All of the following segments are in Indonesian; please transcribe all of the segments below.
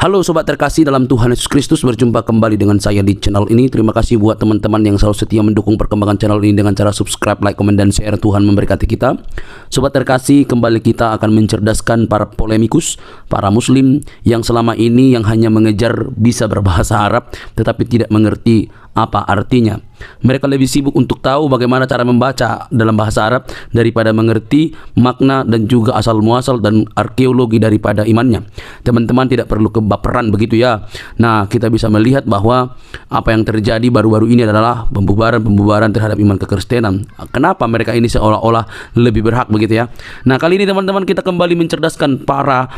Halo sobat terkasih dalam Tuhan Yesus Kristus, berjumpa kembali dengan saya di channel ini. Terima kasih buat teman-teman yang selalu setia mendukung perkembangan channel ini dengan cara subscribe, like, komen, dan share. Tuhan memberkati kita. Sobat terkasih, kembali kita akan mencerdaskan para polemikus, para muslim yang selama ini yang hanya mengejar bisa berbahasa Arab tetapi tidak mengerti apa artinya. Mereka lebih sibuk untuk tahu bagaimana cara membaca dalam bahasa Arab daripada mengerti makna dan juga asal muasal dan arkeologi daripada imannya. Teman-teman tidak perlu kebaperan begitu ya. Nah, kita bisa melihat bahwa apa yang terjadi baru-baru ini adalah pembubaran terhadap iman kekristenan. Kenapa mereka ini seolah-olah lebih berhak begitu ya. Nah, kali ini teman-teman kita kembali mencerdaskan para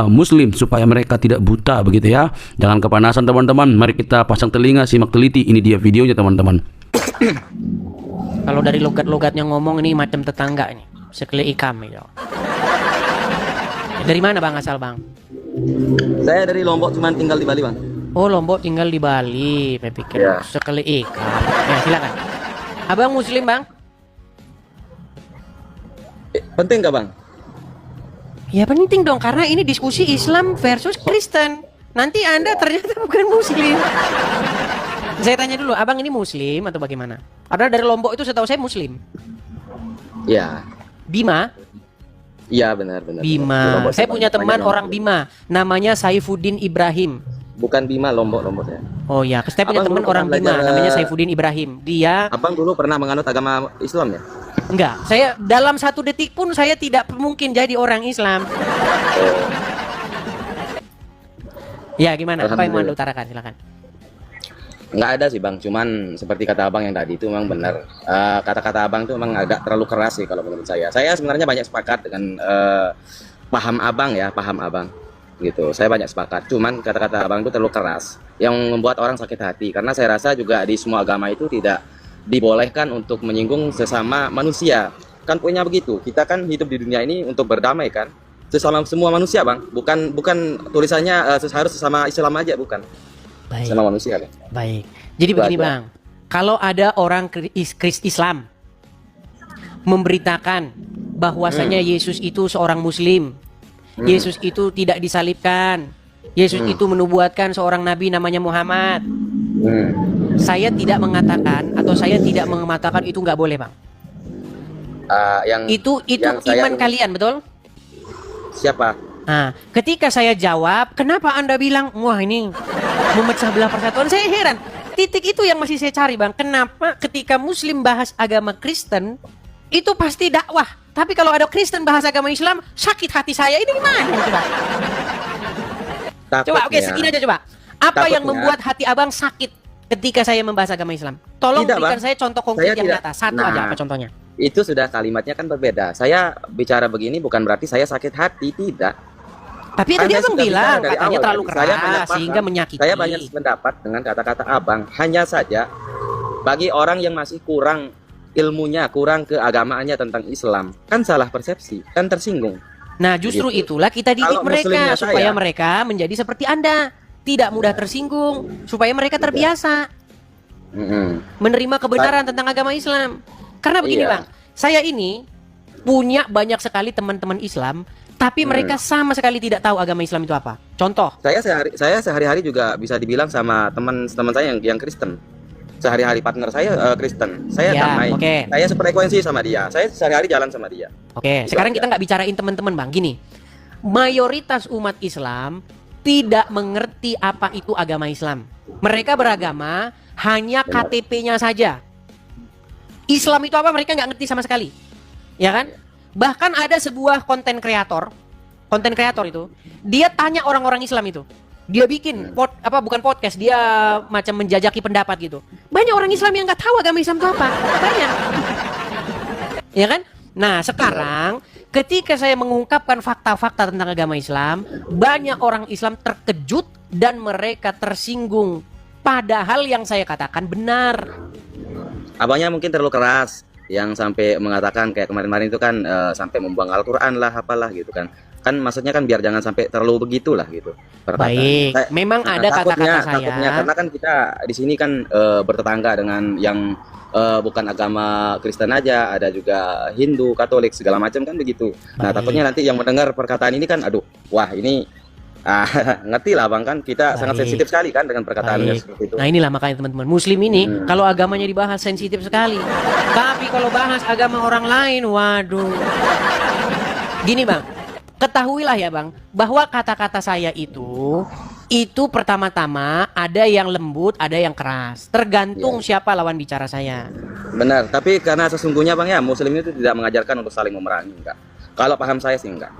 muslim supaya mereka tidak buta begitu ya. Jangan kepanasan teman-teman. Mari kita pasang telinga, simak teliti. Ini dia videonya teman-teman. Kalau dari logat-logatnya ngomong ini macam tetangga ini, sekele ikam ya. Dari mana bang asal bang? Saya dari Lombok, cuman tinggal di Bali bang. Oh Lombok tinggal di Bali, saya pikir Ya. sekele ikam. Ya silakan. Abang muslim bang? Penting nggak bang? Ya penting dong karena ini diskusi Islam versus Kristen. Nanti anda ternyata bukan muslim. Saya tanya dulu, abang ini muslim atau bagaimana? Ada dari Lombok itu setahu saya muslim. Ya. Bima? Iya benar-benar. Bima. Saya punya teman orang Bima, namanya Saifuddin Ibrahim. Bukan Bima, Lombok saya. Oh ya, saya punya Abang teman dulu orang pernah Bima, belajar, namanya Saifuddin Ibrahim. Dia Abang dulu pernah menganut agama Islam ya? enggak. Saya dalam 1 detik pun saya tidak mungkin jadi orang Islam. Ya gimana? Apa yang mau Anda utarakan? Silakan. Nggak ada sih bang, cuman seperti kata abang yang tadi itu memang benar. Kata-kata abang itu memang agak terlalu keras sih kalau menurut saya. Saya sebenarnya banyak sepakat dengan paham abang ya, paham abang gitu. Saya banyak sepakat, cuman kata-kata abang itu terlalu keras yang membuat orang sakit hati. Karena saya rasa juga di semua agama itu tidak dibolehkan untuk menyinggung sesama manusia. Kan punya begitu. Kita kan hidup di dunia ini untuk berdamai kan, sesama semua manusia bang. Bukan tulisannya harus sesama Islam aja, bukan. Baik. Sama manusia kan. Baik. Jadi begini bang, kalau ada orang Islam memberitakan bahwasanya Yesus itu seorang Muslim, Yesus itu tidak disalibkan, Yesus itu menubuatkan seorang nabi namanya Muhammad, saya tidak mengatakan atau saya tidak mengatakan itu nggak boleh bang. Itu yang iman kalian betul? Siapa? Nah, ketika saya jawab, kenapa Anda bilang, wah ini memecah belah persatuan? Saya heran. Titik itu yang masih saya cari, Bang. Kenapa ketika Muslim bahas agama Kristen, itu pasti dakwah. Tapi kalau ada Kristen bahas agama Islam, sakit hati saya. Ini gimana? Coba, oke, segini aja coba. Apa yang membuat hati Abang sakit ketika saya membahas agama Islam? Tolong Tidak, berikan Bang. saya contoh konkret Saya yang tidak. nyata. Satu aja, apa contohnya? Itu sudah kalimatnya kan berbeda. Saya bicara begini bukan berarti saya sakit hati, tidak. Tapi Kan tadi saya Abang sudah bilang bicara dari katanya awal terlalu tadi. Saya banyak keras paham. sehingga menyakiti. Saya banyak pendapat dengan kata-kata abang. Hanya saja bagi orang yang masih kurang ilmunya, kurang keagamaannya tentang Islam, kan salah persepsi, kan tersinggung. Nah justru Gitu. itulah kita didik Kalau mereka muslimnya supaya saya- mereka menjadi seperti Anda, tidak mudah tersinggung, supaya mereka terbiasa menerima kebenaran tentang agama Islam. Karena begini Iya. bang, saya ini punya banyak sekali teman-teman Islam, tapi mereka sama sekali tidak tahu agama Islam itu apa. Contoh, Saya sehari-hari juga bisa dibilang sama teman-teman saya yang Kristen. Sehari-hari partner saya Kristen. Saya Ya, damai. oke. Saya sefrekuensi sama dia. Saya sehari-hari jalan sama dia. oke, sekarang kita nggak bicarain teman-teman bang. Gini, mayoritas umat Islam tidak mengerti apa itu agama Islam. Mereka beragama hanya KTP-nya saja. Islam itu apa mereka nggak ngerti sama sekali, ya kan? Bahkan ada sebuah konten kreator itu, dia tanya orang-orang Islam itu, dia bikin bukan podcast, dia macam menjajaki pendapat gitu. Banyak orang Islam yang nggak tahu agama Islam itu apa, banyak, ya kan? Nah sekarang ketika saya mengungkapkan fakta-fakta tentang agama Islam, banyak orang Islam terkejut dan mereka tersinggung. Padahal yang saya katakan benar. Abangnya mungkin terlalu keras, yang sampai mengatakan kayak kemarin-kemarin itu kan sampai membuang Al-Quran lah, apalah gitu kan. Kan maksudnya kan biar jangan sampai terlalu begitulah gitu. Baik, memang ada kata-kata saya. Takutnya karena kan kita di sini kan bertetangga dengan yang bukan agama Kristen aja, ada juga Hindu, Katolik segala macam kan begitu. Nah Baik. takutnya nanti yang mendengar perkataan ini kan, aduh, wah ini Ah, ngerti lah bang kan kita sangat Baik. sensitif sekali kan dengan perkataannya Baik. seperti itu. Nah inilah makanya teman-teman, Muslim ini kalau agamanya dibahas sensitif sekali. Tapi kalau bahas agama orang lain, waduh. Gini bang, ketahuilah ya bang, bahwa kata-kata saya itu pertama-tama ada yang lembut, ada yang keras. Tergantung siapa lawan bicara saya. Benar, tapi karena sesungguhnya bang ya Muslim itu tidak mengajarkan untuk saling memerangi, enggak. Kalau paham saya sih enggak.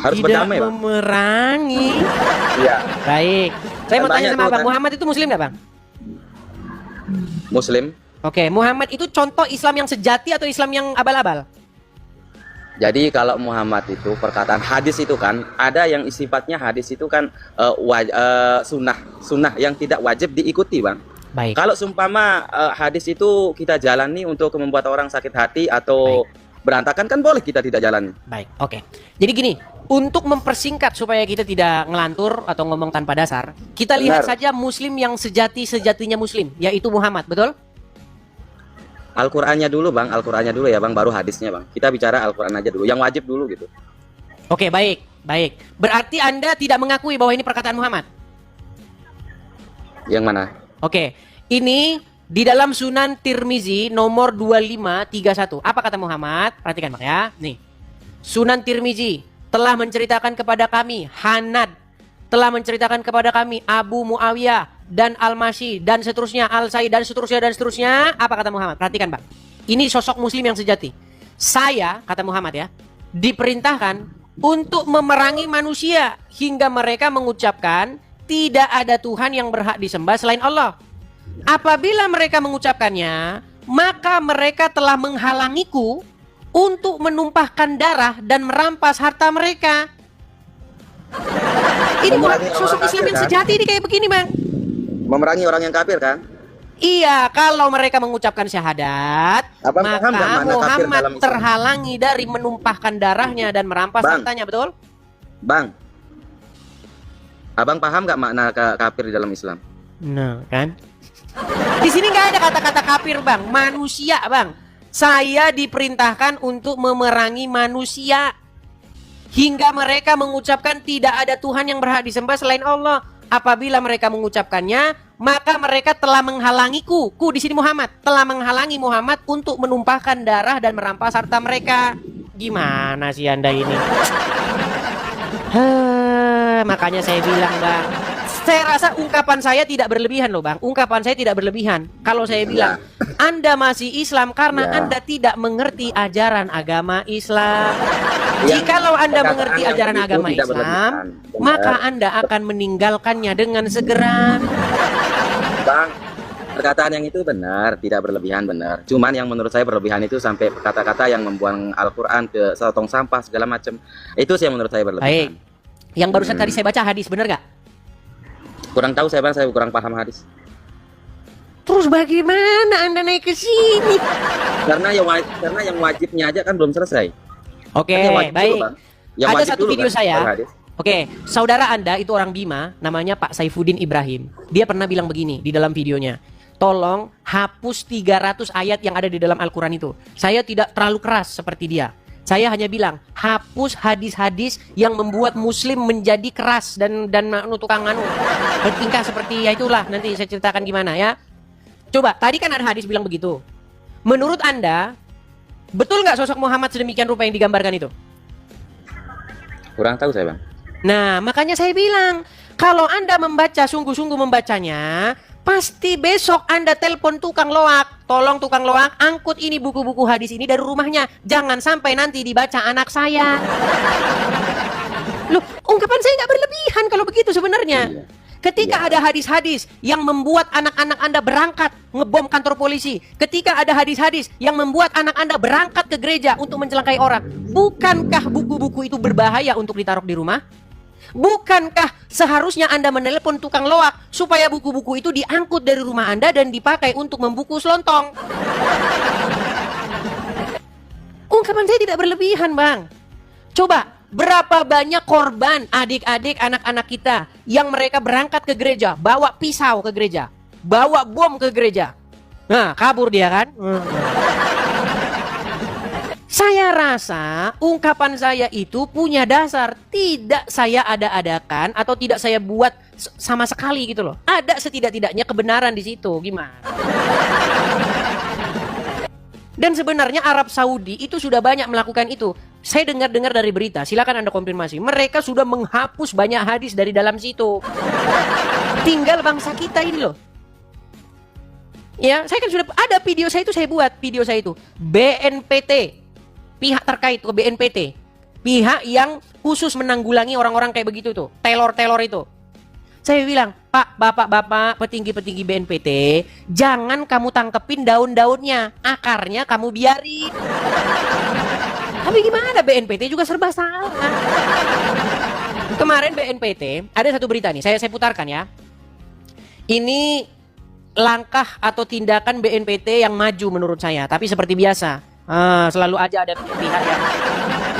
Harus Tidak berdamai bang. memerangi. Iya. Baik. Saya mau tanya Banyak sama tuh, abang, kan. Muhammad itu Muslim nggak bang? Muslim. Oke, Muhammad itu contoh Islam yang sejati atau Islam yang abal-abal? Jadi kalau Muhammad itu perkataan hadis itu kan ada yang sifatnya hadis itu kan sunnah yang tidak wajib diikuti bang. Baik. Kalau seumpama hadis itu kita jalani untuk membuat orang sakit hati atau berantakan kan boleh kita tidak jalani. Baik, oke. Jadi gini, untuk mempersingkat supaya kita tidak ngelantur atau ngomong tanpa dasar, kita lihat Benar. saja Muslim yang sejati-sejatinya Muslim, yaitu Muhammad, betul? Al-Qur'annya dulu bang, Al-Qur'annya dulu ya bang, baru hadisnya bang. Kita bicara Al-Qur'an aja dulu, yang wajib dulu gitu. Oke, baik, baik. Berarti Anda tidak mengakui bahwa ini perkataan Muhammad? Yang mana? Oke, ini di dalam Sunan Tirmizi nomor 2531. Apa kata Muhammad? Perhatikan Bang ya. Nih. Sunan Tirmizi telah menceritakan kepada kami Hanad, telah menceritakan kepada kami Abu Muawiyah dan Al-Masyi dan seterusnya, Al-Sa'id dan seterusnya. Apa kata Muhammad? Perhatikan Bang. Ini sosok muslim yang sejati. Saya, kata Muhammad ya, diperintahkan untuk memerangi manusia hingga mereka mengucapkan tidak ada Tuhan yang berhak disembah selain Allah. Apabila mereka mengucapkannya, maka mereka telah menghalangiku untuk menumpahkan darah dan merampas harta mereka. Ini Memerangi sosok orang Islam yang kafir, kan? sejati ini kayak begini bang. Memerangi orang yang kafir kan? Iya, kalau mereka mengucapkan syahadat, Abang maka paham nggak makna kafir Muhammad dalam Islam? terhalangi dari menumpahkan darahnya dan merampas Bang. hartanya, betul? Bang, abang paham nggak makna kafir di dalam Islam? Nah, kan? Di sini nggak ada kata-kata kafir, bang. Manusia, bang. Saya diperintahkan untuk memerangi manusia hingga mereka mengucapkan tidak ada Tuhan yang berhak disembah selain Allah. Apabila mereka mengucapkannya, maka mereka telah menghalangiku. Di sini Muhammad telah menghalangi Muhammad untuk menumpahkan darah dan merampas harta mereka. Gimana sih Anda ini? Makanya saya bilang, bang. Saya rasa ungkapan saya tidak berlebihan loh bang. Ungkapan saya tidak berlebihan. Kalau saya bilang Anda masih Islam karena Ya. Anda tidak mengerti ajaran agama Islam. Yang Jikalau Anda perkataan mengerti yang ajaran begitu agama tidak Islam, berlebihan. Benar. maka Anda akan meninggalkannya dengan segera. Bang, perkataan yang itu benar, tidak berlebihan benar. Cuman yang menurut saya berlebihan itu sampai kata-kata yang membuang Al-Quran ke tong sampah segala macam. Itu sih yang menurut saya berlebihan. Baik. Yang barusan tadi saya baca hadis, benar gak? Kurang tahu saya bang, saya kurang paham hadis. Terus bagaimana Anda naik ke sini? Karena yang wajibnya aja kan belum selesai. Oke, Kan yang wajib dulu, baik. Bang. Yang Ada wajib satu dulu, video kan, saya. baru hadis. Oke, saudara Anda itu orang Bima, namanya Pak Saifuddin Ibrahim. Dia pernah bilang begini di dalam videonya. Tolong hapus 300 ayat yang ada di dalam Al-Quran itu. Saya tidak terlalu keras seperti dia. Saya hanya bilang, hapus hadis-hadis yang membuat Muslim menjadi keras dan tukang bertingkah seperti ya itulah. Nanti saya ceritakan gimana ya. Coba, tadi kan ada hadis bilang begitu. Menurut Anda, betul nggak sosok Muhammad sedemikian rupa yang digambarkan itu? Kurang tahu saya bang. Nah, makanya saya bilang, kalau Anda membaca, sungguh-sungguh membacanya, pasti besok Anda telepon tukang loak. Tolong tukang loak, angkut ini buku-buku hadis ini dari rumahnya. Jangan sampai nanti dibaca anak saya. Loh, ungkapan saya nggak berlebihan kalau begitu sebenarnya. Iya. Ketika ada hadis-hadis yang membuat anak-anak Anda berangkat ngebom kantor polisi, ketika ada hadis-hadis yang membuat anak Anda berangkat ke gereja untuk mencelakai orang, bukankah buku-buku itu berbahaya untuk ditaruh di rumah? Bukankah seharusnya Anda menelepon tukang loak supaya buku-buku itu diangkut dari rumah Anda dan dipakai untuk membungkus lontong? Ungkapan saya tidak berlebihan, Bang. Coba, berapa banyak korban adik-adik anak-anak kita yang mereka berangkat ke gereja, bawa pisau ke gereja, bawa bom ke gereja. Nah, kabur dia kan? Saya rasa ungkapan saya itu punya dasar, tidak saya ada-adakan atau tidak saya buat sama sekali gitu loh. Ada setidak-tidaknya kebenaran di situ, gimana? Dan sebenarnya Arab Saudi itu sudah banyak melakukan itu. Saya dengar-dengar dari berita, silakan Anda konfirmasi. Mereka sudah menghapus banyak hadis dari dalam situ. Tinggal bangsa kita ini loh. Ya, saya kan sudah ada video saya itu, saya buat video saya itu. BNPT, pihak terkait ke BNPT, pihak yang khusus menanggulangi orang-orang kayak begitu tuh, telor-telor itu. Saya bilang, Pak, bapak-bapak, petinggi-petinggi BNPT, jangan kamu tangkepin daun-daunnya, akarnya kamu biarin. Tapi gimana, BNPT juga serba salah. Kemarin BNPT, ada satu berita nih, saya putarkan ya. Ini langkah atau tindakan BNPT yang maju menurut saya, tapi seperti biasa. Selalu aja ada pihak yang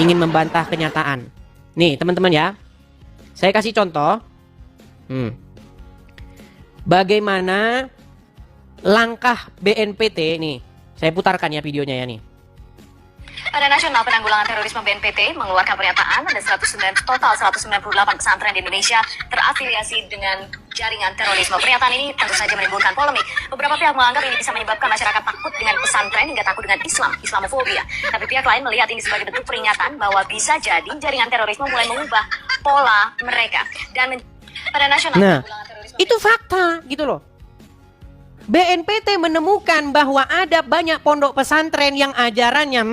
ingin membantah kenyataan. Nih teman-teman ya, saya kasih contoh bagaimana langkah BNPT nih. Saya putarkan ya videonya ya nih. Pada Nasional Penanggulangan Terorisme BNPT mengeluarkan pernyataan ada total 198 pesantren di Indonesia terafiliasi dengan jaringan terorisme. Pernyataan ini tentu saja menimbulkan polemik. Beberapa pihak menganggap ini bisa menyebabkan masyarakat takut dengan pesantren hingga takut dengan Islam, Islamofobia. Tapi pihak lain melihat ini sebagai bentuk peringatan bahwa bisa jadi jaringan terorisme mulai mengubah pola mereka. Dan pada Nasional Penanggulangan Terorisme itu fakta gitu loh. BNPT menemukan bahwa ada banyak pondok pesantren yang ajarannya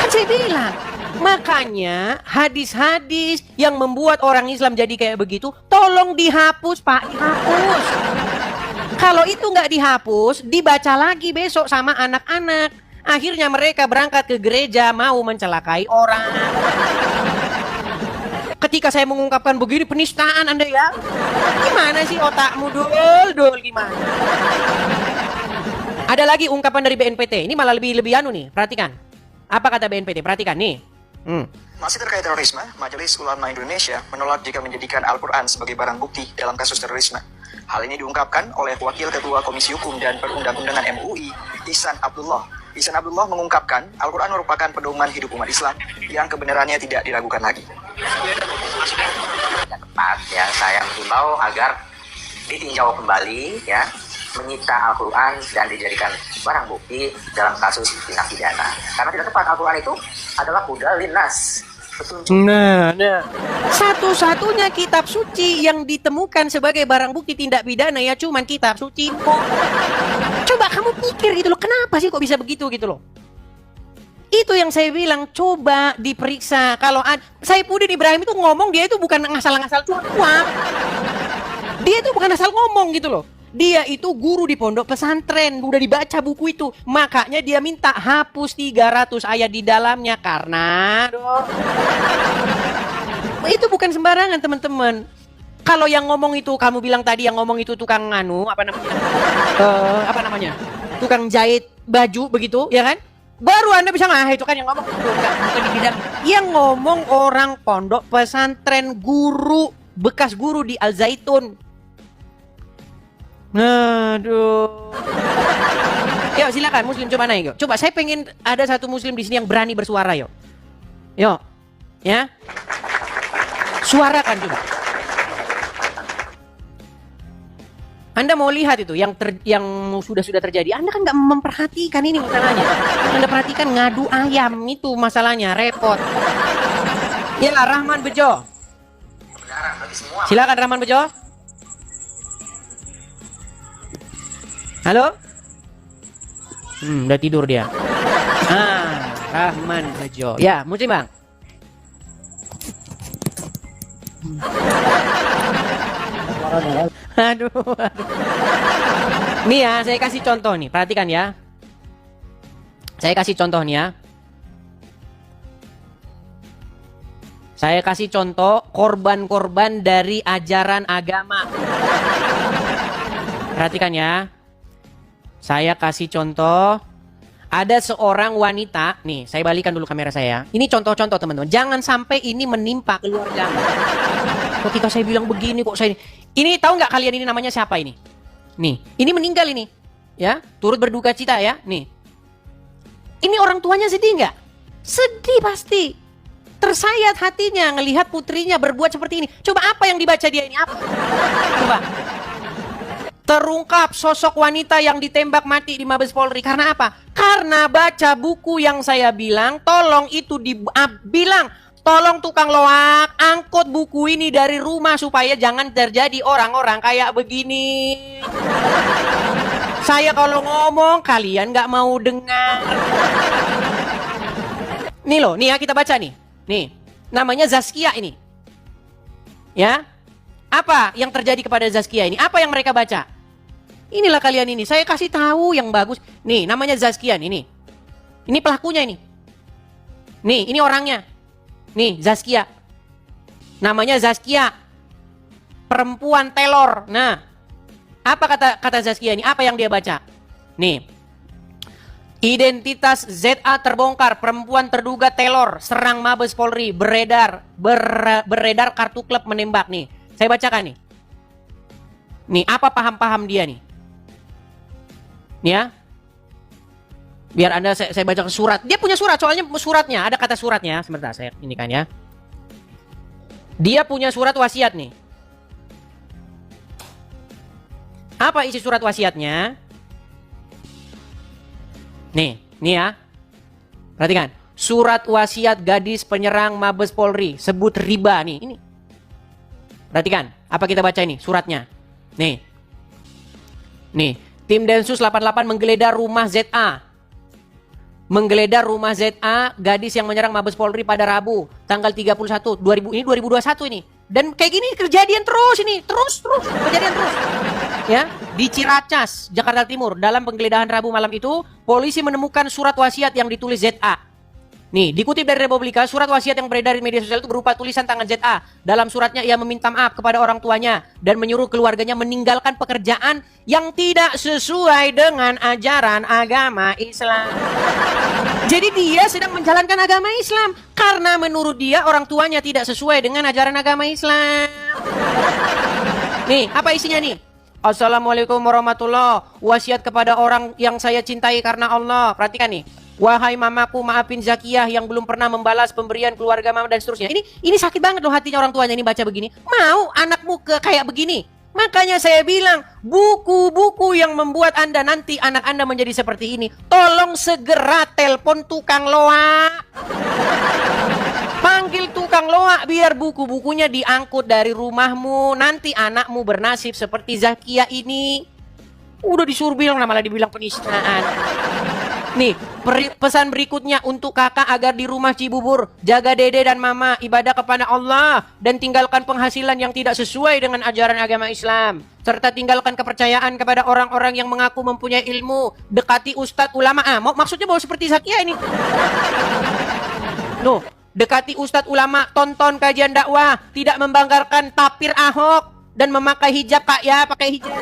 kan saya bilang, makanya hadis-hadis yang membuat orang Islam jadi kayak begitu tolong dihapus Pak, dihapus. Kalau itu nggak dihapus, dibaca lagi besok sama anak-anak. Akhirnya mereka berangkat ke gereja mau mencelakai orang. Ketika saya mengungkapkan begini, penistaan Anda ya. Gimana sih otakmu, Dul, gimana? Ada lagi ungkapan dari BNPT. Ini malah lebih anu nih, perhatikan. Apa kata BNPT? Perhatikan nih. Masih terkait terorisme, Majelis Ulama Indonesia menolak jika menjadikan Al-Quran sebagai barang bukti dalam kasus terorisme. Hal ini diungkapkan oleh Wakil Ketua Komisi Hukum dan Perundang-undangan MUI, Ihsan Abdullah. Ihsan Abdullah mengungkapkan Al-Quran merupakan pedoman hidup umat Islam yang kebenarannya tidak diragukan lagi. Tepat ya, saya menghimbau agar ditinjau kembali ya, menyita Al-Quran dan dijadikan barang bukti dalam kasus tindak pidana. Karena tidak tepat, Al-Quran itu adalah hudal linnas. Nah, satu-satunya kitab suci yang ditemukan sebagai barang bukti tindak pidana ya cuman kitab suci kok. Coba kamu pikir gitu loh, kenapa sih kok bisa begitu gitu loh? Itu yang saya bilang, coba diperiksa. Kalau Saifuddin Ibrahim itu ngomong, dia itu bukan ngasal-ngasal cuap-cuap. Dia itu bukan asal ngomong gitu loh. Dia itu guru di pondok pesantren, udah dibaca buku itu. Makanya dia minta hapus 300 ayat di dalamnya karena itu bukan sembarangan teman-teman. Kalau yang ngomong itu, kamu bilang tadi yang ngomong itu tukang apa namanya? Tukang jahit baju begitu, ya kan? Baru Anda bisa itu kan yang ngomong itu, bukan di bidang. Yang ngomong orang pondok pesantren, guru, bekas guru di Al Zaitun. Aduh. Yuk silakan muslim, coba naik yuk. Coba saya pengen ada satu muslim di sini yang berani bersuara yuk. Yuk. Ya. Suarakan coba. Anda mau lihat itu yang sudah terjadi. Anda kan nggak memperhatikan ini masalahnya. Anda perhatikan ngadu ayam itu masalahnya, repot. Ya Rahman Bejo. Silakan Rahman Bejo. Halo? Udah tidur dia. Rahman Bejo. Ya, muslim bang. Aduh. Nih ya, saya kasih contoh nih. Perhatikan ya. Saya kasih contoh nih ya. Saya kasih contoh korban-korban dari ajaran agama. Perhatikan ya. Saya kasih contoh. Ada seorang wanita. Nih, saya balikan dulu kamera saya. Ini contoh-contoh teman-teman. Jangan sampai ini menimpa keluarga. Ketika saya bilang begini kok saya ini tahu nggak kalian ini namanya siapa ini? Nih, ini meninggal ini, ya, turut berduka cita ya, nih. Ini orang tuanya sedih nggak? Sedih pasti. Tersayat hatinya ngelihat putrinya berbuat seperti ini. Coba apa yang dibaca dia ini? Apa? Coba. Terungkap sosok wanita yang ditembak mati di Mabes Polri. Karena apa? Karena baca buku yang saya bilang, tolong itu bilang, tolong tukang loak, angkut buku ini dari rumah supaya jangan terjadi orang-orang kayak begini. Saya kalau ngomong, kalian nggak mau dengar. Nih loh, nih ya kita baca nih. Nih, namanya Zaskia ini. Ya. Apa yang terjadi kepada Zaskia ini? Apa yang mereka baca? Inilah kalian ini. Saya kasih tahu yang bagus. Nih, namanya Zaskia nih. Ini pelakunya ini. Nih, ini orangnya. Nih, Zaskia. Namanya Zaskia. Perempuan telor. Nah, apa kata Zaskia ini? Apa yang dia baca? Nih. Identitas ZA terbongkar, perempuan terduga telor, serang Mabes Polri, beredar kartu klub menembak nih. Saya bacakan nih. Nih, apa paham-paham dia nih? Nih ya. Biar Anda saya baca surat. Dia punya surat, soalnya suratnya ada kata suratnya. Sebentar saya ini kan ya. Dia punya surat wasiat nih. Apa isi surat wasiatnya? Nih ya. Perhatikan. Surat wasiat gadis penyerang Mabes Polri. Sebut riba nih. Ini. Perhatikan. Apa kita baca ini? Suratnya. Nih. Tim Densus 88 menggeledah rumah ZA. Menggeledah rumah ZA gadis yang menyerang Mabes Polri pada Rabu. Tanggal 31. 2021 ini. Dan kayak gini kejadian terus ini. Terus. Kejadian terus. Ya, di Ciracas, Jakarta Timur. Dalam penggeledahan Rabu malam itu, polisi menemukan surat wasiat yang ditulis ZA. Nih, dikutip dari Republika, surat wasiat yang beredar di media sosial itu berupa tulisan tangan ZA. Dalam suratnya ia meminta maaf kepada orang tuanya dan menyuruh keluarganya meninggalkan pekerjaan yang tidak sesuai dengan ajaran agama Islam. Jadi dia sedang menjalankan agama Islam karena menurut dia orang tuanya tidak sesuai dengan ajaran agama Islam. Nih, apa isinya nih? Assalamualaikum warahmatullahi wabarakatuh. Wasiat kepada orang yang saya cintai karena Allah. Perhatikan nih. Wahai mamaku, maafin Zakiah yang belum pernah membalas pemberian keluarga mama dan seterusnya. Ini sakit banget loh hatinya orang tuanya ini baca begini. Mau anakmu kayak begini. Makanya saya bilang, buku-buku yang membuat Anda nanti anak Anda menjadi seperti ini, tolong segera telepon tukang loak. Panggil tukang loak biar buku-bukunya diangkut dari rumahmu. Nanti anakmu bernasib seperti Zakia ini. Udah disuruh bilang, malah dibilang penistaan. Nih, pesan berikutnya untuk kakak agar di rumah Cibubur, jaga dede dan mama, ibadah kepada Allah, dan tinggalkan penghasilan yang tidak sesuai dengan ajaran agama Islam. Serta tinggalkan kepercayaan kepada orang-orang yang mengaku mempunyai ilmu. Dekati ustadz ulama. Maksudnya bahwa seperti Zakia ini. Dekati ustadz ulama, tonton kajian dakwah, tidak membanggakan tapir Ahok, dan memakai hijab pakai hijab.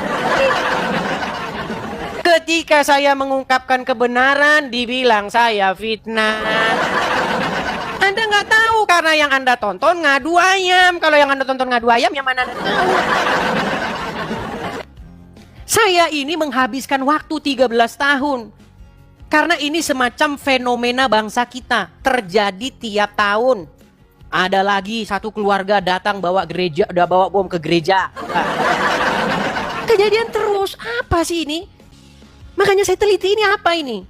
Ketika saya mengungkapkan kebenaran, dibilang saya fitnah. Anda nggak tahu karena yang Anda tonton ngadu ayam. Kalau yang Anda tonton ngadu ayam, yang mana Anda tahu? Saya ini menghabiskan waktu 13 tahun. Karena ini semacam fenomena bangsa kita. Terjadi tiap tahun. Ada lagi satu keluarga datang bawa bom ke gereja. Kejadian terus. Apa sih ini? Makanya saya teliti ini apa ini.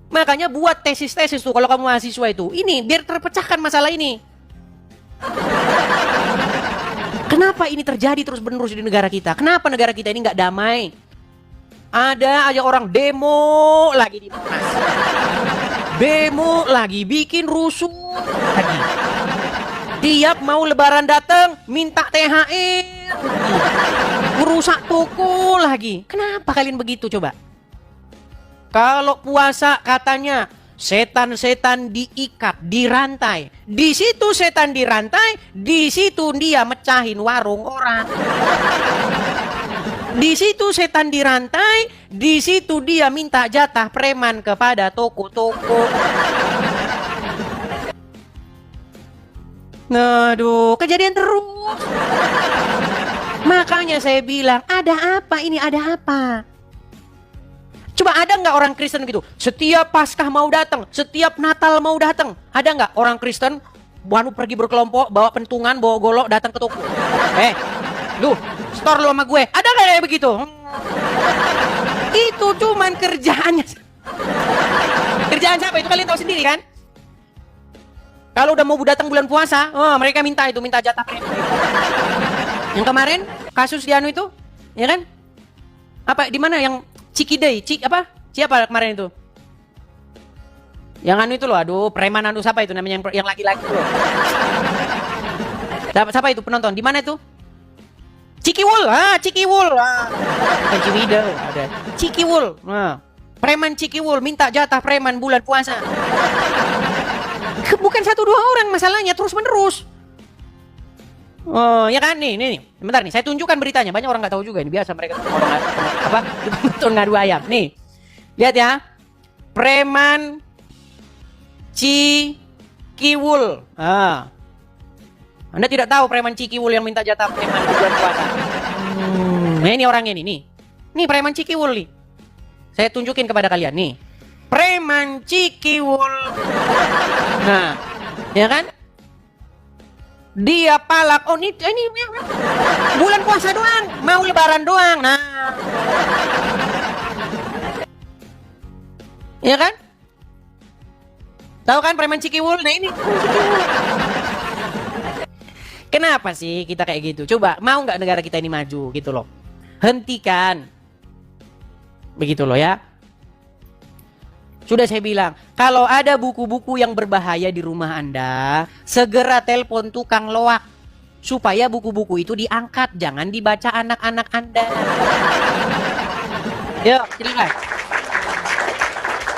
Makanya buat tesis-tesis tuh kalau kamu mahasiswa itu. Ini biar terpecahkan masalah ini. Kenapa ini terjadi terus-menerus di negara kita? Kenapa negara kita ini nggak damai? Ada aja orang demo lagi di Monas. Demo lagi, bikin rusuh lagi. Tiap mau lebaran datang, minta THR. Merusak toko lagi. Kenapa kalian begitu coba? Kalau puasa katanya setan-setan diikat, dirantai. Di situ setan dirantai, di situ dia mecahin warung orang. Di situ setan dirantai, di situ dia minta jatah preman kepada toko-toko. Aduh, kejadian terus. Makanya saya bilang, ada apa ini, ada apa? Coba ada nggak orang Kristen gitu? Setiap Paskah mau datang, setiap Natal mau datang. Ada nggak orang Kristen pergi berkelompok, bawa pentungan, bawa golok, datang ke toko? Lu, store lu sama gue. Ada nggak kayak begitu? Itu cuman kerjaannya. Kerjaan siapa? Itu kalian tahu sendiri kan? Kalau udah mau datang bulan puasa, mereka minta jatah. Yang kemarin kasus di anu itu, ya kan? Apa di mana yang Cikidei, siapa kemarin itu? Yang anu itu loh, aduh, preman anu siapa itu namanya yang laki-laki loh. Siapa itu penonton? Di mana itu? Cikiwul. Ciwidey ada. Cikiwul. Preman Cikiwul minta jatah preman bulan puasa. Bukan 1-2 orang masalahnya, terus-menerus. Ya kan nih. Bentar nih, saya tunjukkan beritanya. Banyak orang nggak tahu juga ini, biasa mereka ngadu ayam. Nih. Lihat ya. Preman Cikiwul. Anda tidak tahu preman Cikiwul yang minta jatah preman bulan puasa. Nah, ini orangnya nih. Nih preman Cikiwul nih. Saya tunjukin kepada kalian nih. Preman Cikiwul. Nah, ya kan? Dia palak. Oh, ini bulan puasa doang, mau lebaran doang. Nah. Ya kan? Tahu kan preman Cikiwul? Nah, ini Cikiwul. Kenapa sih kita kayak gitu? Coba, mau nggak negara kita ini maju gitu loh? Hentikan. Begitu loh ya. Sudah saya bilang, kalau ada buku-buku yang berbahaya di rumah Anda, segera telepon tukang loak supaya buku-buku itu diangkat, jangan dibaca anak-anak Anda. Yuk, silakan.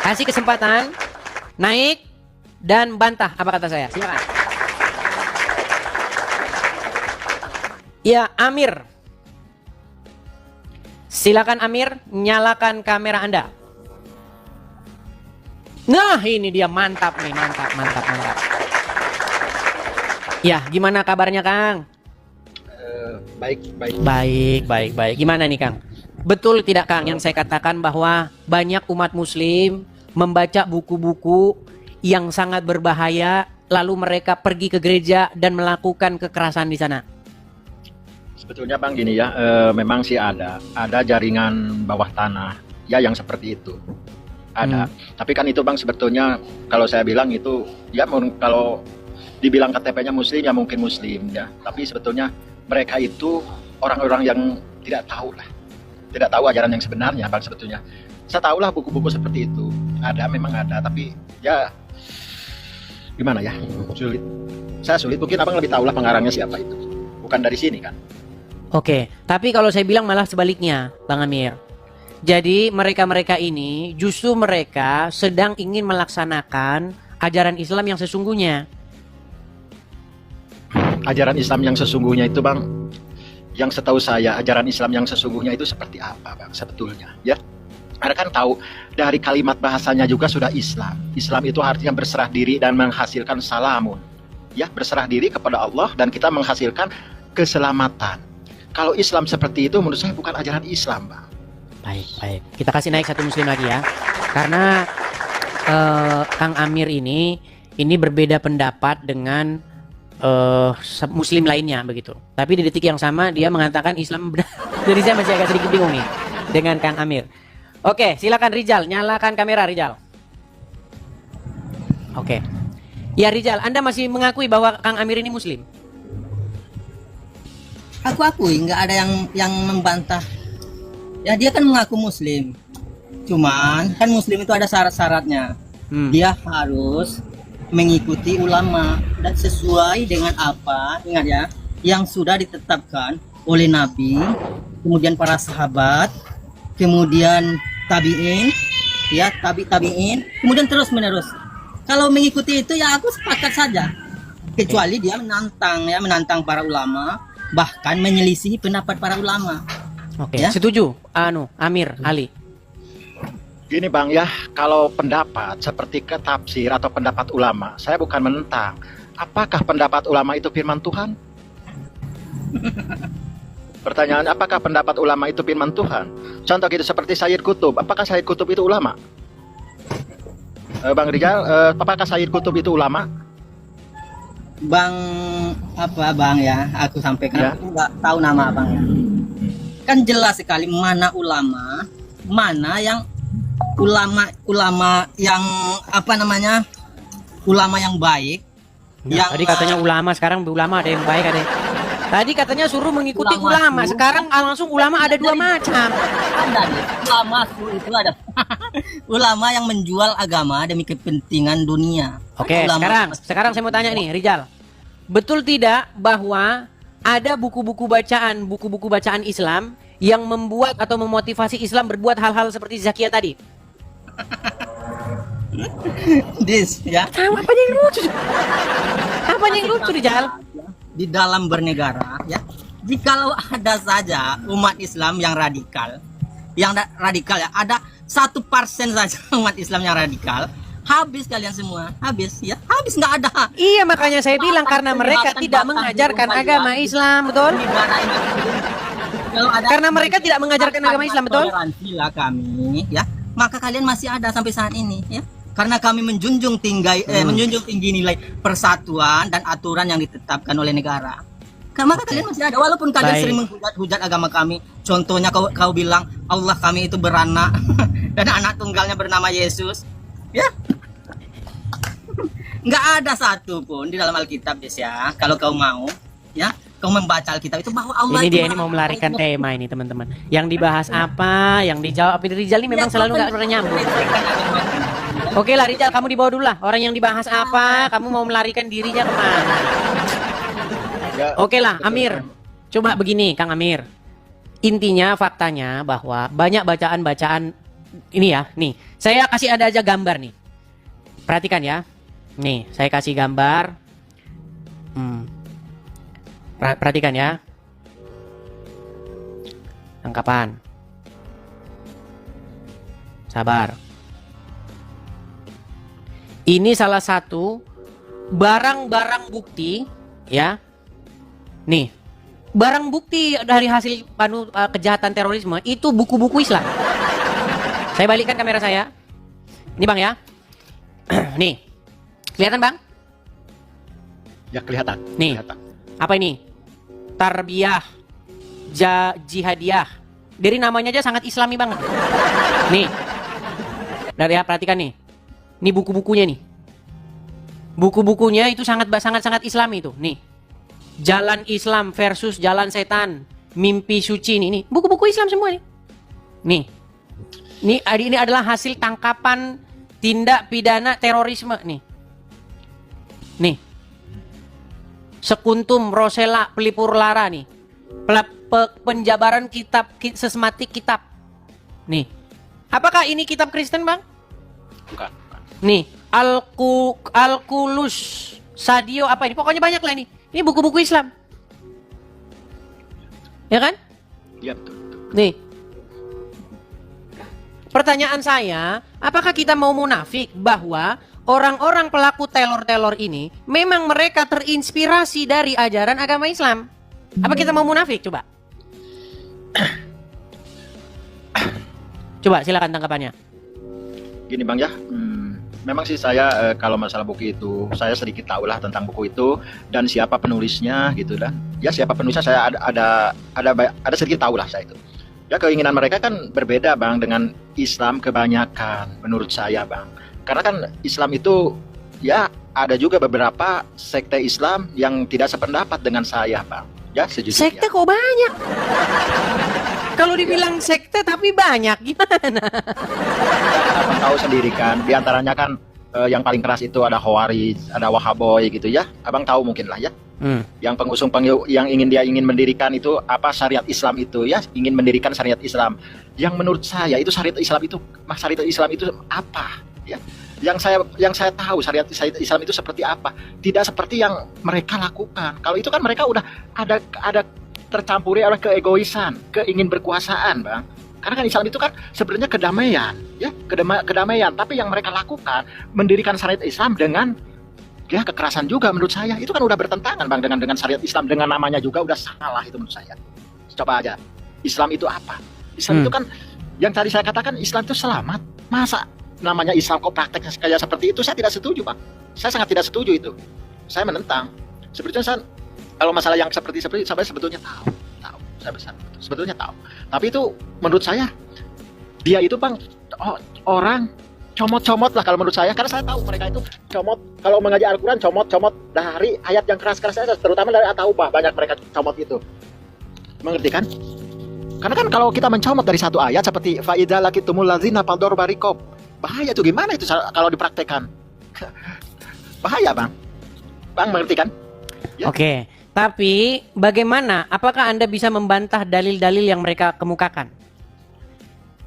Kasih kesempatan naik dan bantah apa kata saya. Silakan. Ya, Amir. Silakan Amir, nyalakan kamera Anda. Nah, ini dia, mantap nih, mantap. Ya, gimana kabarnya, Kang? Baik. Gimana nih, Kang? Betul tidak, Kang, yang saya katakan bahwa banyak umat muslim membaca buku-buku yang sangat berbahaya, lalu mereka pergi ke gereja dan melakukan kekerasan di sana? Sebetulnya Bang gini ya, memang sih ada jaringan bawah tanah ya yang seperti itu. Ada. Tapi kan itu Bang sebetulnya kalau saya bilang itu ya kalau dibilang KTP-nya muslim ya mungkin muslim ya. Tapi sebetulnya mereka itu orang-orang yang tidak tahu lah. Tidak tahu ajaran yang sebenarnya Bang sebetulnya. Saya tahu lah buku-buku seperti itu. Ada, memang ada, tapi ya gimana ya? Sulit. Saya sulit, mungkin Abang lebih tahu lah pengarangnya siapa itu. Bukan dari sini kan. Oke, tapi kalau saya bilang malah sebaliknya, Bang Amir. Jadi mereka-mereka ini justru mereka sedang ingin melaksanakan ajaran Islam yang sesungguhnya. Ajaran Islam yang sesungguhnya itu Bang, yang setahu saya ajaran Islam yang sesungguhnya itu seperti apa Bang sebetulnya ya. Anda kan tahu dari kalimat bahasanya juga sudah Islam. Islam itu artinya berserah diri dan menghasilkan salamun. Ya, berserah diri kepada Allah dan kita menghasilkan keselamatan. Kalau Islam seperti itu menurut saya bukan ajaran Islam Bang. Baik. Kita kasih naik satu muslim lagi ya. Karena Kang Amir ini berbeda pendapat dengan muslim lainnya begitu. Tapi di detik yang sama dia mengatakan Islam benar. Jadi saya masih agak sedikit bingung nih dengan Kang Amir. Oke, silakan Rizal, nyalakan kamera Rizal. Oke. Ya Rizal, Anda masih mengakui bahwa Kang Amir ini muslim? Aku akui, nggak ada yang membantah. Ya dia kan mengaku muslim. Cuman kan muslim itu ada syarat-syaratnya. Dia harus mengikuti ulama dan sesuai dengan apa, ingat ya, yang sudah ditetapkan oleh Nabi, kemudian para sahabat, kemudian tabi'in, ya tabi'in, kemudian terus menerus. Kalau mengikuti itu ya aku sepakat saja. Kecuali dia menantang para ulama, bahkan menyelisihi pendapat para ulama. Oke, ya? Setuju, Amir, Ali. Gini Bang ya, kalau pendapat seperti ke tafsir atau pendapat ulama, saya bukan menentang. Apakah pendapat ulama itu firman Tuhan? Pertanyaan, apakah pendapat ulama itu firman Tuhan? Contoh gitu seperti Sayyid Qutb. Apakah Sayyid Qutb itu ulama? Bang Rizal, apakah Sayyid Qutb itu ulama? Bang apa Bang ya, aku sampaikan, Ya. aku nggak tahu nama Bang ya. Kan jelas sekali mana ulama, mana yang ulama yang apa namanya, ulama yang baik. Ya, tadi katanya ulama, sekarang ulama ada yang baik ada. Tadi katanya suruh mengikuti ulama, sekarang langsung ulama ada dua macam. Ada nih, ulama itu ada ulama yang menjual agama demi kepentingan dunia. Oke, Ulama- sekarang saya mau tanya nih, Rizal. Betul tidak bahwa ada buku-buku bacaan Islam yang membuat atau memotivasi Islam berbuat hal-hal seperti Zakia tadi? Dis ya. Apa yang lucu? Apa yang lucu, Rizal? Di dalam bernegara ya, jikalau ada saja umat Islam yang radikal, radikal ya, ada 1% saja umat Islam yang radikal, habis kalian semua, habis ya, habis nggak ada. Iya, makanya saya bilang karena mereka tidak mengajarkan agama Islam, betul? Karena mereka tidak mengajarkan agama Islam, betul? Toleransilah kami ya, maka kalian masih ada sampai saat ini ya. Karena kami menjunjung tinggi nilai persatuan dan aturan yang ditetapkan oleh negara. Maka kalian masih ada, walaupun kalian sering menghujat agama kami. Contohnya kau bilang Allah kami itu beranak dan anak tunggalnya bernama Yesus. Ya, nggak ada satu pun di dalam Alkitab, ya. Kalau kau mau, ya, kau membaca Alkitab itu bahwa Allah Ini itu dia ini mau melarikan tema ini, teman-teman. Yang dibahas apa, yang dijawab Rizal ini memang selalu nggak pernah nyambung. Oke lah Rizal, kamu dibawa dulu lah. Orang yang dibahas apa, kamu mau melarikan dirinya kemana? Oke lah, Amir. Coba begini, Kang Amir. Intinya, faktanya bahwa banyak bacaan-bacaan ini ya. Nih, saya kasih ada aja gambar nih. Perhatikan ya. Nih, saya kasih gambar. Perhatikan ya. Tangkapan. Sabar. Ini salah satu barang-barang bukti ya. Nih, barang bukti dari hasil kejahatan terorisme itu buku-buku Islam. Saya balikkan kamera saya. Ini Bang ya. Nih. Kelihatan Bang? Ya kelihatan. Nih. Kelihatan. Apa ini? Tarbiyah Jihadiyah. Dari namanya aja sangat Islami banget. Nih. Dari ya, perhatikan nih. Ini buku-bukunya nih. Buku-bukunya itu sangat Islami itu. Nih. Jalan Islam versus Jalan Setan. Mimpi Suci nih. Buku-buku Islam semua nih. Nih. Ini adalah hasil tangkapan tindak pidana terorisme nih. Nih. Sekuntum Rosella Pelipur Lara nih. Penjabaran kitab sesmatik kitab. Nih. Apakah ini kitab Kristen, Bang? Bukan. Nih, Al-Kulus Sadio apa ini? Pokoknya banyak lah ini. Ini buku-buku Islam. Ya kan? Iya betul. Nih. Pertanyaan saya, apakah kita mau munafik bahwa orang-orang pelaku teror ini memang mereka terinspirasi dari ajaran agama Islam? Apa kita mau munafik? Coba. Coba silakan tanggapannya. Gini Bang ya, memang sih saya kalau masalah buku itu saya sedikit tahu lah tentang buku itu dan siapa penulisnya gitu kan. Ya siapa penulisnya saya ada sedikit tahu lah saya itu. Ya keinginan mereka kan berbeda Bang dengan Islam kebanyakan menurut saya Bang. Karena kan Islam itu ya ada juga beberapa sekte Islam yang tidak sependapat dengan saya Bang. Ya sejujurnya. Sekte kok banyak? Kalau dibilang sekte tapi banyak gimana? Abang tahu sendiri kan, diantaranya kan yang paling keras itu ada Khawarij, ada Wahaboy gitu ya. Abang tahu mungkin lah ya. Yang pengusung yang ingin mendirikan itu apa syariat Islam itu ya, ingin mendirikan syariat Islam. Yang menurut saya itu syariat Islam itu apa ya? Yang saya tahu syariat Islam itu seperti apa? Tidak seperti yang mereka lakukan. Kalau itu kan mereka udah ada tercampuri oleh keegoisan, keingin berkuasaan, Bang. Karena kan Islam itu kan sebenarnya kedamaian, ya, kedamaian. Tapi yang mereka lakukan mendirikan syariat Islam dengan ya kekerasan juga menurut saya. Itu kan udah bertentangan, Bang, dengan syariat Islam, dengan namanya juga udah salah itu menurut saya. Coba aja. Islam itu apa? Islam itu kan yang tadi saya katakan, Islam itu selamat. Masa namanya Islam kok prakteknya kayak seperti itu? Saya tidak setuju, Bang. Saya sangat tidak setuju itu. Saya menentang. Sebetulnya saya, kalau masalah yang seperti saya sebetulnya tahu. Saya sebetulnya tahu. Tapi itu menurut saya, dia itu, Bang, orang comot-comot lah kalau menurut saya. Karena saya tahu mereka itu comot. Kalau mengaji Al-Quran, comot-comot dari ayat yang keras-keras, terutama dari At-Taubah. Banyak mereka comot itu. Mengerti kan? Karena kan kalau kita mencomot dari satu ayat seperti fa'idza laqitumul ladzina fador barikob, bahaya tuh. Gimana itu kalau dipraktekkan? Bahaya, Bang. Bang mengerti kan? Ya? Oke. Tapi bagaimana? Apakah Anda bisa membantah dalil-dalil yang mereka kemukakan?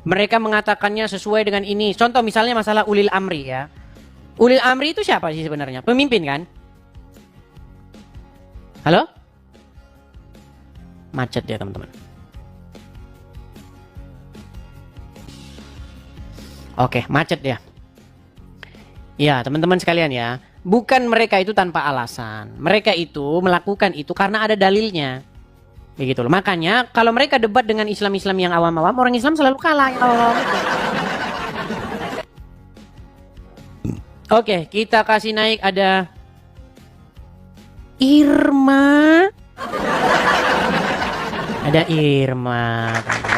Mereka mengatakannya sesuai dengan ini. Contoh misalnya masalah ulil amri ya. Ulil amri itu siapa sih sebenarnya? Pemimpin kan? Halo? Macet ya teman-teman. Oke, macet ya. Ya teman-teman sekalian ya. Bukan mereka itu tanpa alasan. Mereka itu melakukan itu karena ada dalilnya. Begitu loh. Makanya kalau mereka debat dengan Islam-Islam yang awam-awam, orang Islam selalu kalah yang awam-awam itu. Oke, kita kasih naik ada Irma. Ada Irma.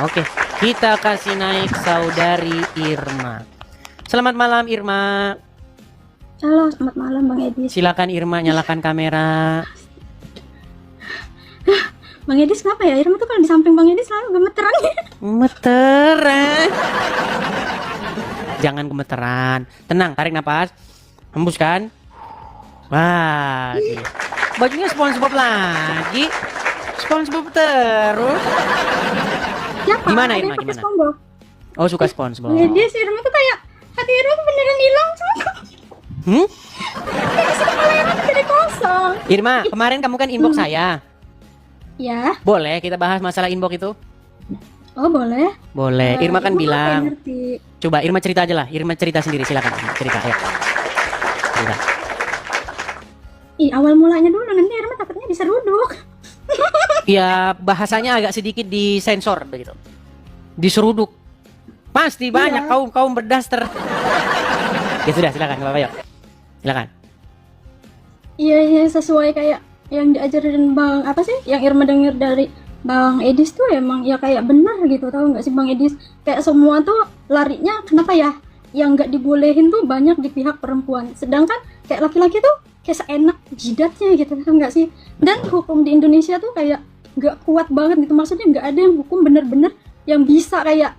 Oke, kita kasih naik saudari Irma. Selamat malam Irma. Halo, selamat malam Bang Edis. Silakan Irma, nyalakan kamera. Bang Edis kenapa ya? Irma tuh kalau di samping Bang Edis selalu gemeteran. Gemeteran. Jangan gemeteran. Tenang, tarik nafas. Hembuskan. Wah, bajunya SpongeBob lagi. SpongeBob terus. Siapa? Gimana Ada Irma? yang pakai Gimana? SpongeBob? Oh, suka SpongeBob. Bang Edis, Irma tuh kayak hati Irma tuh beneran hilang semua. Kepala Irma tuh jadi kosong. Irma, kemarin kamu kan inbox saya. Ya. Boleh kita bahas masalah inbox itu? Oh boleh. Boleh. Irma kan bilang. Ngerti. Coba Irma cerita aja lah. Irma cerita sendiri, silakan. Cerita ya. Cerita. Ih, awal mulanya dulu, nanti Irma takutnya diseruduk. Ya bahasanya agak sedikit disensor begitu. Diseruduk. Pasti banyak kaum berdaster. Ya sudah, silakan, Bapak, yuk. Silakan. Iya, sesuai kayak yang diajarin Bang apa sih? Yang Irma dengar dari Bang Edis tuh emang ya kayak benar gitu, tahu nggak sih Bang Edis? Kayak semua tuh larinya kenapa ya? Yang nggak dibolehin tuh banyak di pihak perempuan. Sedangkan kayak laki-laki tuh kayak seenak jidatnya gitu, tahu nggak sih? Dan hukum di Indonesia tuh kayak nggak kuat banget gitu. Maksudnya nggak ada yang hukum bener-bener yang bisa kayak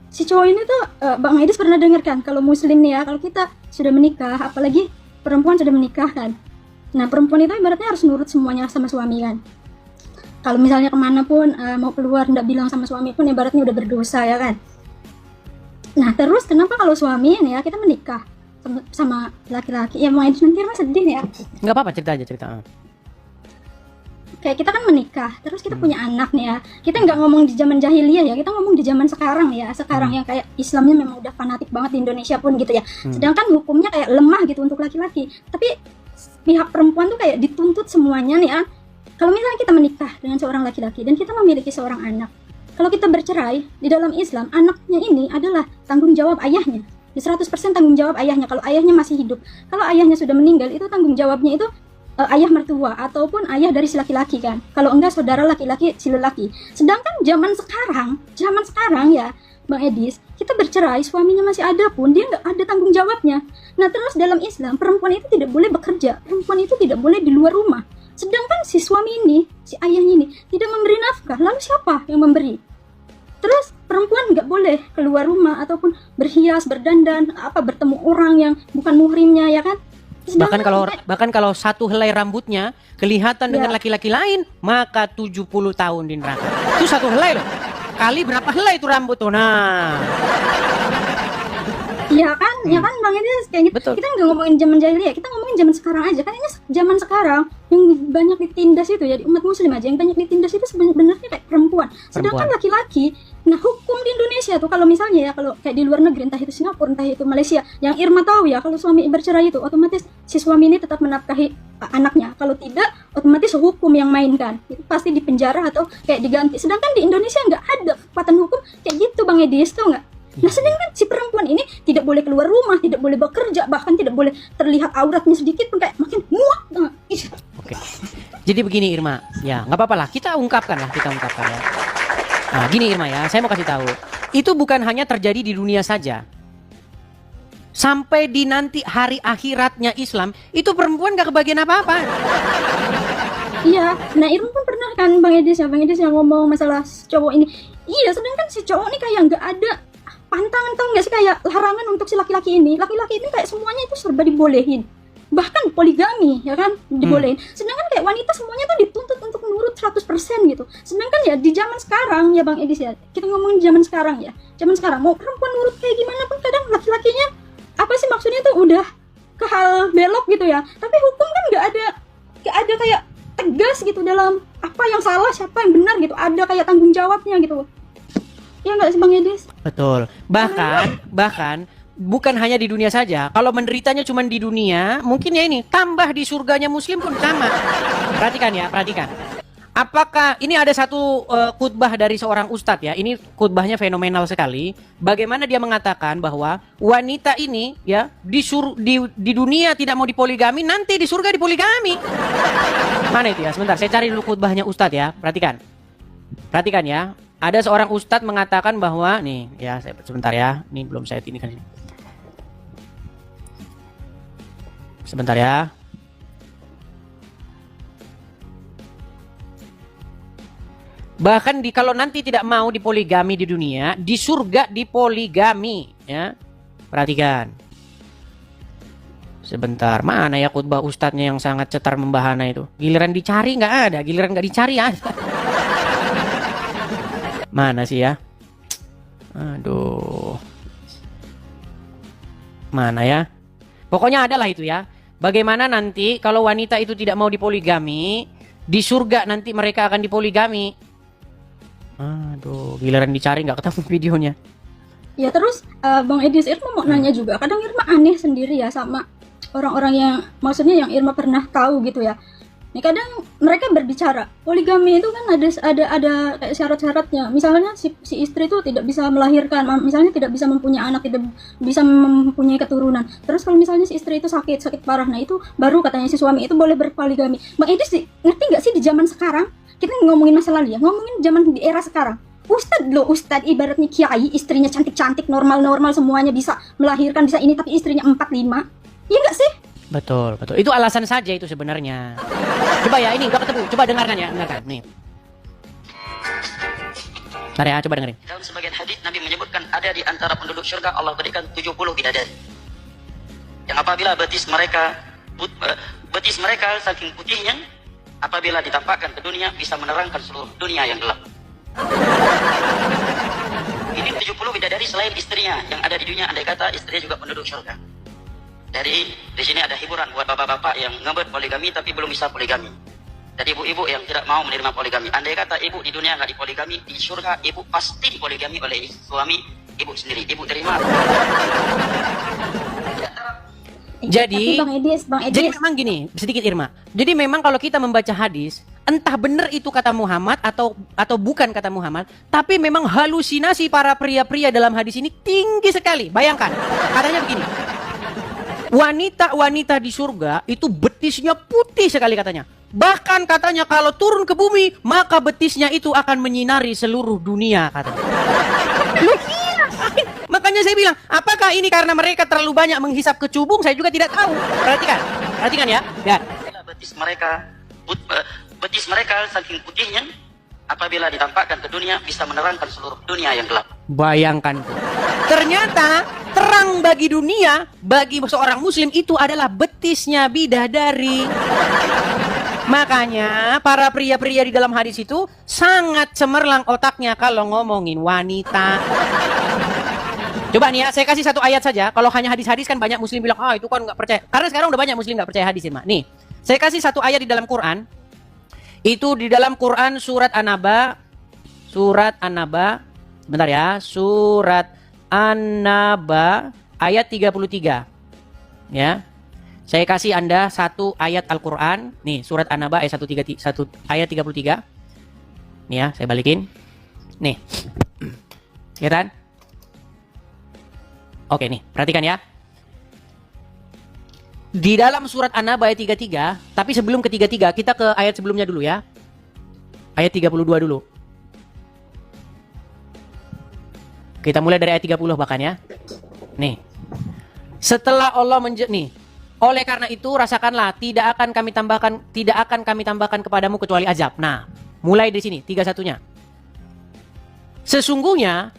si cowok ini tuh. Bang Edis pernah dengar kan kalau muslim nih ya, kalau kita sudah menikah, apalagi perempuan sudah menikah kan, nah perempuan itu ibaratnya harus nurut semuanya sama suami kan. Kalau misalnya kemana pun mau keluar nggak bilang sama suami pun ibaratnya udah berdosa ya kan. Nah terus kenapa kalau suami nih ya kita menikah sama laki-laki, ya Bang Edis nanti Irma sedih ya. Nggak apa-apa, cerita aja, cerita. Kayak kita kan menikah, terus kita punya anak nih ya. Kita nggak ngomong di zaman jahiliyah ya, kita ngomong di zaman sekarang ya. Sekarang yang kayak Islamnya memang udah fanatik banget di Indonesia pun gitu ya. Sedangkan hukumnya kayak lemah gitu untuk laki-laki. Tapi pihak perempuan tuh kayak dituntut semuanya nih ya. Kalau misalnya kita menikah dengan seorang laki-laki dan kita memiliki seorang anak, kalau kita bercerai di dalam Islam, anaknya ini adalah tanggung jawab ayahnya. Di 100% tanggung jawab ayahnya kalau ayahnya masih hidup. Kalau ayahnya sudah meninggal, itu tanggung jawabnya itu ayah mertua ataupun ayah dari si laki-laki kan. Kalau enggak saudara laki-laki si lelaki. Sedangkan zaman sekarang ya Bang Edis, kita bercerai suaminya masih ada pun dia nggak ada tanggung jawabnya. Nah terus dalam Islam perempuan itu tidak boleh bekerja, perempuan itu tidak boleh di luar rumah. Sedangkan si suami ini, si ayahnya ini tidak memberi nafkah, lalu siapa yang memberi? Terus perempuan nggak boleh keluar rumah ataupun berhias, berdandan, bertemu orang yang bukan muhrimnya ya kan. Bahkan kalau satu helai rambutnya kelihatan dengan laki-laki lain, maka 70 tahun di neraka. Itu satu helai loh. Kali berapa helai itu rambut tuh? Nah. Iya kan, ya kan Bang Edis kayak gitu. Betul. Kita nggak ngomongin zaman jahiliyah, kita ngomongin zaman sekarang aja. Kan ini zaman sekarang yang banyak ditindas itu ya di umat muslim aja, yang banyak ditindas itu sebenarnya kayak perempuan. Sedangkan laki-laki Nah, hukum di Indonesia tuh kalau misalnya ya, kalau kayak di luar negeri, entah itu Singapura, entah itu Malaysia, yang Irma tahu ya, kalau suami bercerai itu otomatis si suami ini tetap menafkahi anaknya. Kalau tidak, otomatis hukum yang mainkan. Itu pasti dipenjara atau kayak diganti. Sedangkan di Indonesia nggak ada kekuatan hukum kayak gitu, Bang Edis, tau nggak? Nah, sedangkan si perempuan ini tidak boleh keluar rumah, tidak boleh bekerja, bahkan tidak boleh terlihat auratnya sedikit pun, kayak makin muak. Oke. Jadi begini Irma, ya nggak apa-apa lah, kita ungkapkan ya. Nah, gini Irma ya, saya mau kasih tahu, itu bukan hanya terjadi di dunia saja. Sampai di nanti hari akhiratnya Islam, itu perempuan gak kebagian apa-apa. Iya, nah Irma pun pernah kan Bang Edis yang ngomong masalah cowok ini. Iya, sedangkan si cowok ini kayak nggak ada pantangan, tau nggak sih, kayak larangan untuk si laki-laki ini. Laki-laki ini kayak semuanya itu serba dibolehin. Bahkan poligami, ya kan, dibolehin. Sedangkan kayak wanita semuanya tuh dituntut untuk nurut 100% gitu. Sedangkan ya di zaman sekarang ya Bang Edis ya, kita ngomongin zaman sekarang ya. Zaman sekarang mau perempuan nurut kayak gimana pun kadang laki-lakinya apa sih maksudnya tuh udah ke hal belok gitu ya. Tapi hukum kan nggak ada kayak tegas gitu dalam apa yang salah, siapa yang benar gitu. Ada kayak tanggung jawabnya gitu. Ya nggak sih Bang Edis? Betul. Bahkan bukan hanya di dunia saja. Kalau menderitanya cuma di dunia, mungkin ya ini tambah di surganya muslim pun sama. Perhatikan. Apakah ini ada satu khutbah dari seorang ustadz ya. Ini khutbahnya fenomenal sekali. Bagaimana dia mengatakan bahwa wanita ini ya di dunia tidak mau dipoligami, nanti di surga dipoligami. Mana itu ya? Sebentar, saya cari dulu khutbahnya ustadz ya. Perhatikan ya. Ada seorang ustadz mengatakan bahwa nih ya, sebentar ya. Ini belum saya ini kan ini. Sebentar ya. Bahkan kalau nanti tidak mau dipoligami di dunia, di surga dipoligami ya. Perhatikan. Sebentar, mana ya khutbah ustadznya yang sangat cetar membahana itu? Giliran dicari nggak ada, giliran nggak dicari ada. Mana sih ya? Aduh. Mana ya? Pokoknya adalah itu ya. Bagaimana nanti kalau wanita itu tidak mau dipoligami, di surga nanti mereka akan dipoligami. Aduh, giliran dicari nggak ketemu videonya. Ya terus Bang Edis, Irma mau nanya juga. Kadang Irma aneh sendiri ya sama orang-orang yang, maksudnya yang Irma pernah tahu gitu ya. Nih kadang mereka berbicara poligami itu kan ada kayak syarat-syaratnya. Misalnya si istri itu tidak bisa melahirkan, misalnya tidak bisa mempunyai anak, tidak bisa mempunyai keturunan. Terus kalau misalnya si istri itu sakit parah, nah itu baru katanya si suami itu boleh berpoligami. Bang Edis ngerti nggak sih di zaman sekarang? Kita ngomongin masa lalu ya, ngomongin zaman di era sekarang. Ustadz ibaratnya kiai, istrinya cantik-cantik, normal-normal semuanya, bisa melahirkan, bisa ini, tapi istrinya 4-5. Iya nggak sih? Betul. Itu alasan saja itu sebenarnya. Coba ya, ini udah ketemu. Coba dengarkan nih. Bentar ya, coba dengerin. Dalam sebagian hadis Nabi menyebutkan ada di antara penduduk surga Allah berikan 70 bidadari. Yang apabila betis mereka saking putihnya, apabila ditampakkan ke dunia bisa menerangkan seluruh dunia yang gelap. Ini 70 bidadari selain istrinya yang ada di dunia, andai kata istrinya juga penduduk surga. Di sini ada hiburan buat bapak-bapak yang ngebet poligami tapi belum bisa poligami. Dan ibu-ibu yang tidak mau menerima poligami. Andai kata ibu di dunia nggak dipoligami, di surga ibu pasti dipoligami oleh suami ibu sendiri. Ibu terima. Jadi Bang Edis. Jadi memang gini, sedikit Irma. Jadi memang kalau kita membaca hadis, entah benar itu kata Muhammad atau bukan kata Muhammad, tapi memang halusinasi para pria-pria dalam hadis ini tinggi sekali. Bayangkan, katanya begini. Wanita-wanita di surga itu betisnya putih sekali katanya. Bahkan katanya kalau turun ke bumi, maka betisnya itu akan menyinari seluruh dunia katanya. Makanya saya bilang, apakah ini karena mereka terlalu banyak menghisap kecubung? Saya juga tidak tahu. Perhatikan ya. Betis mereka saking putihnya, apabila ditampakkan ke dunia bisa menerangkan seluruh dunia yang gelap. Bayangkan. Ternyata terang bagi dunia, bagi seorang muslim itu adalah betisnya bidadari. Makanya para pria-pria di dalam hadis itu sangat cemerlang otaknya kalau ngomongin wanita. Coba nih ya, saya kasih satu ayat saja. Kalau hanya hadis-hadis kan banyak muslim bilang, itu kan nggak percaya. Karena sekarang udah banyak muslim nggak percaya hadis, Mak. Nih, saya kasih satu ayat di dalam Quran. Itu di dalam Quran surat An-Naba Bentar ya, surat An-Naba ayat 33. Ya. Saya kasih Anda satu ayat Al-Qur'an. Nih, surat An-Naba ayat 1 ayat 33. Nih ya, saya balikin. Nih. Kelihatan? Oke nih, perhatikan ya. Di dalam surat An-Naba ayat 33, tapi sebelum ke 33, kita ke ayat sebelumnya dulu ya. Ayat 32 dulu. Kita mulai dari ayat 30 bahkan ya. Nih. Setelah Allah nih. Oleh karena itu rasakanlah tidak akan kami tambahkan kepadamu kecuali azab. Nah, mulai di sini 31-nya. Sesungguhnya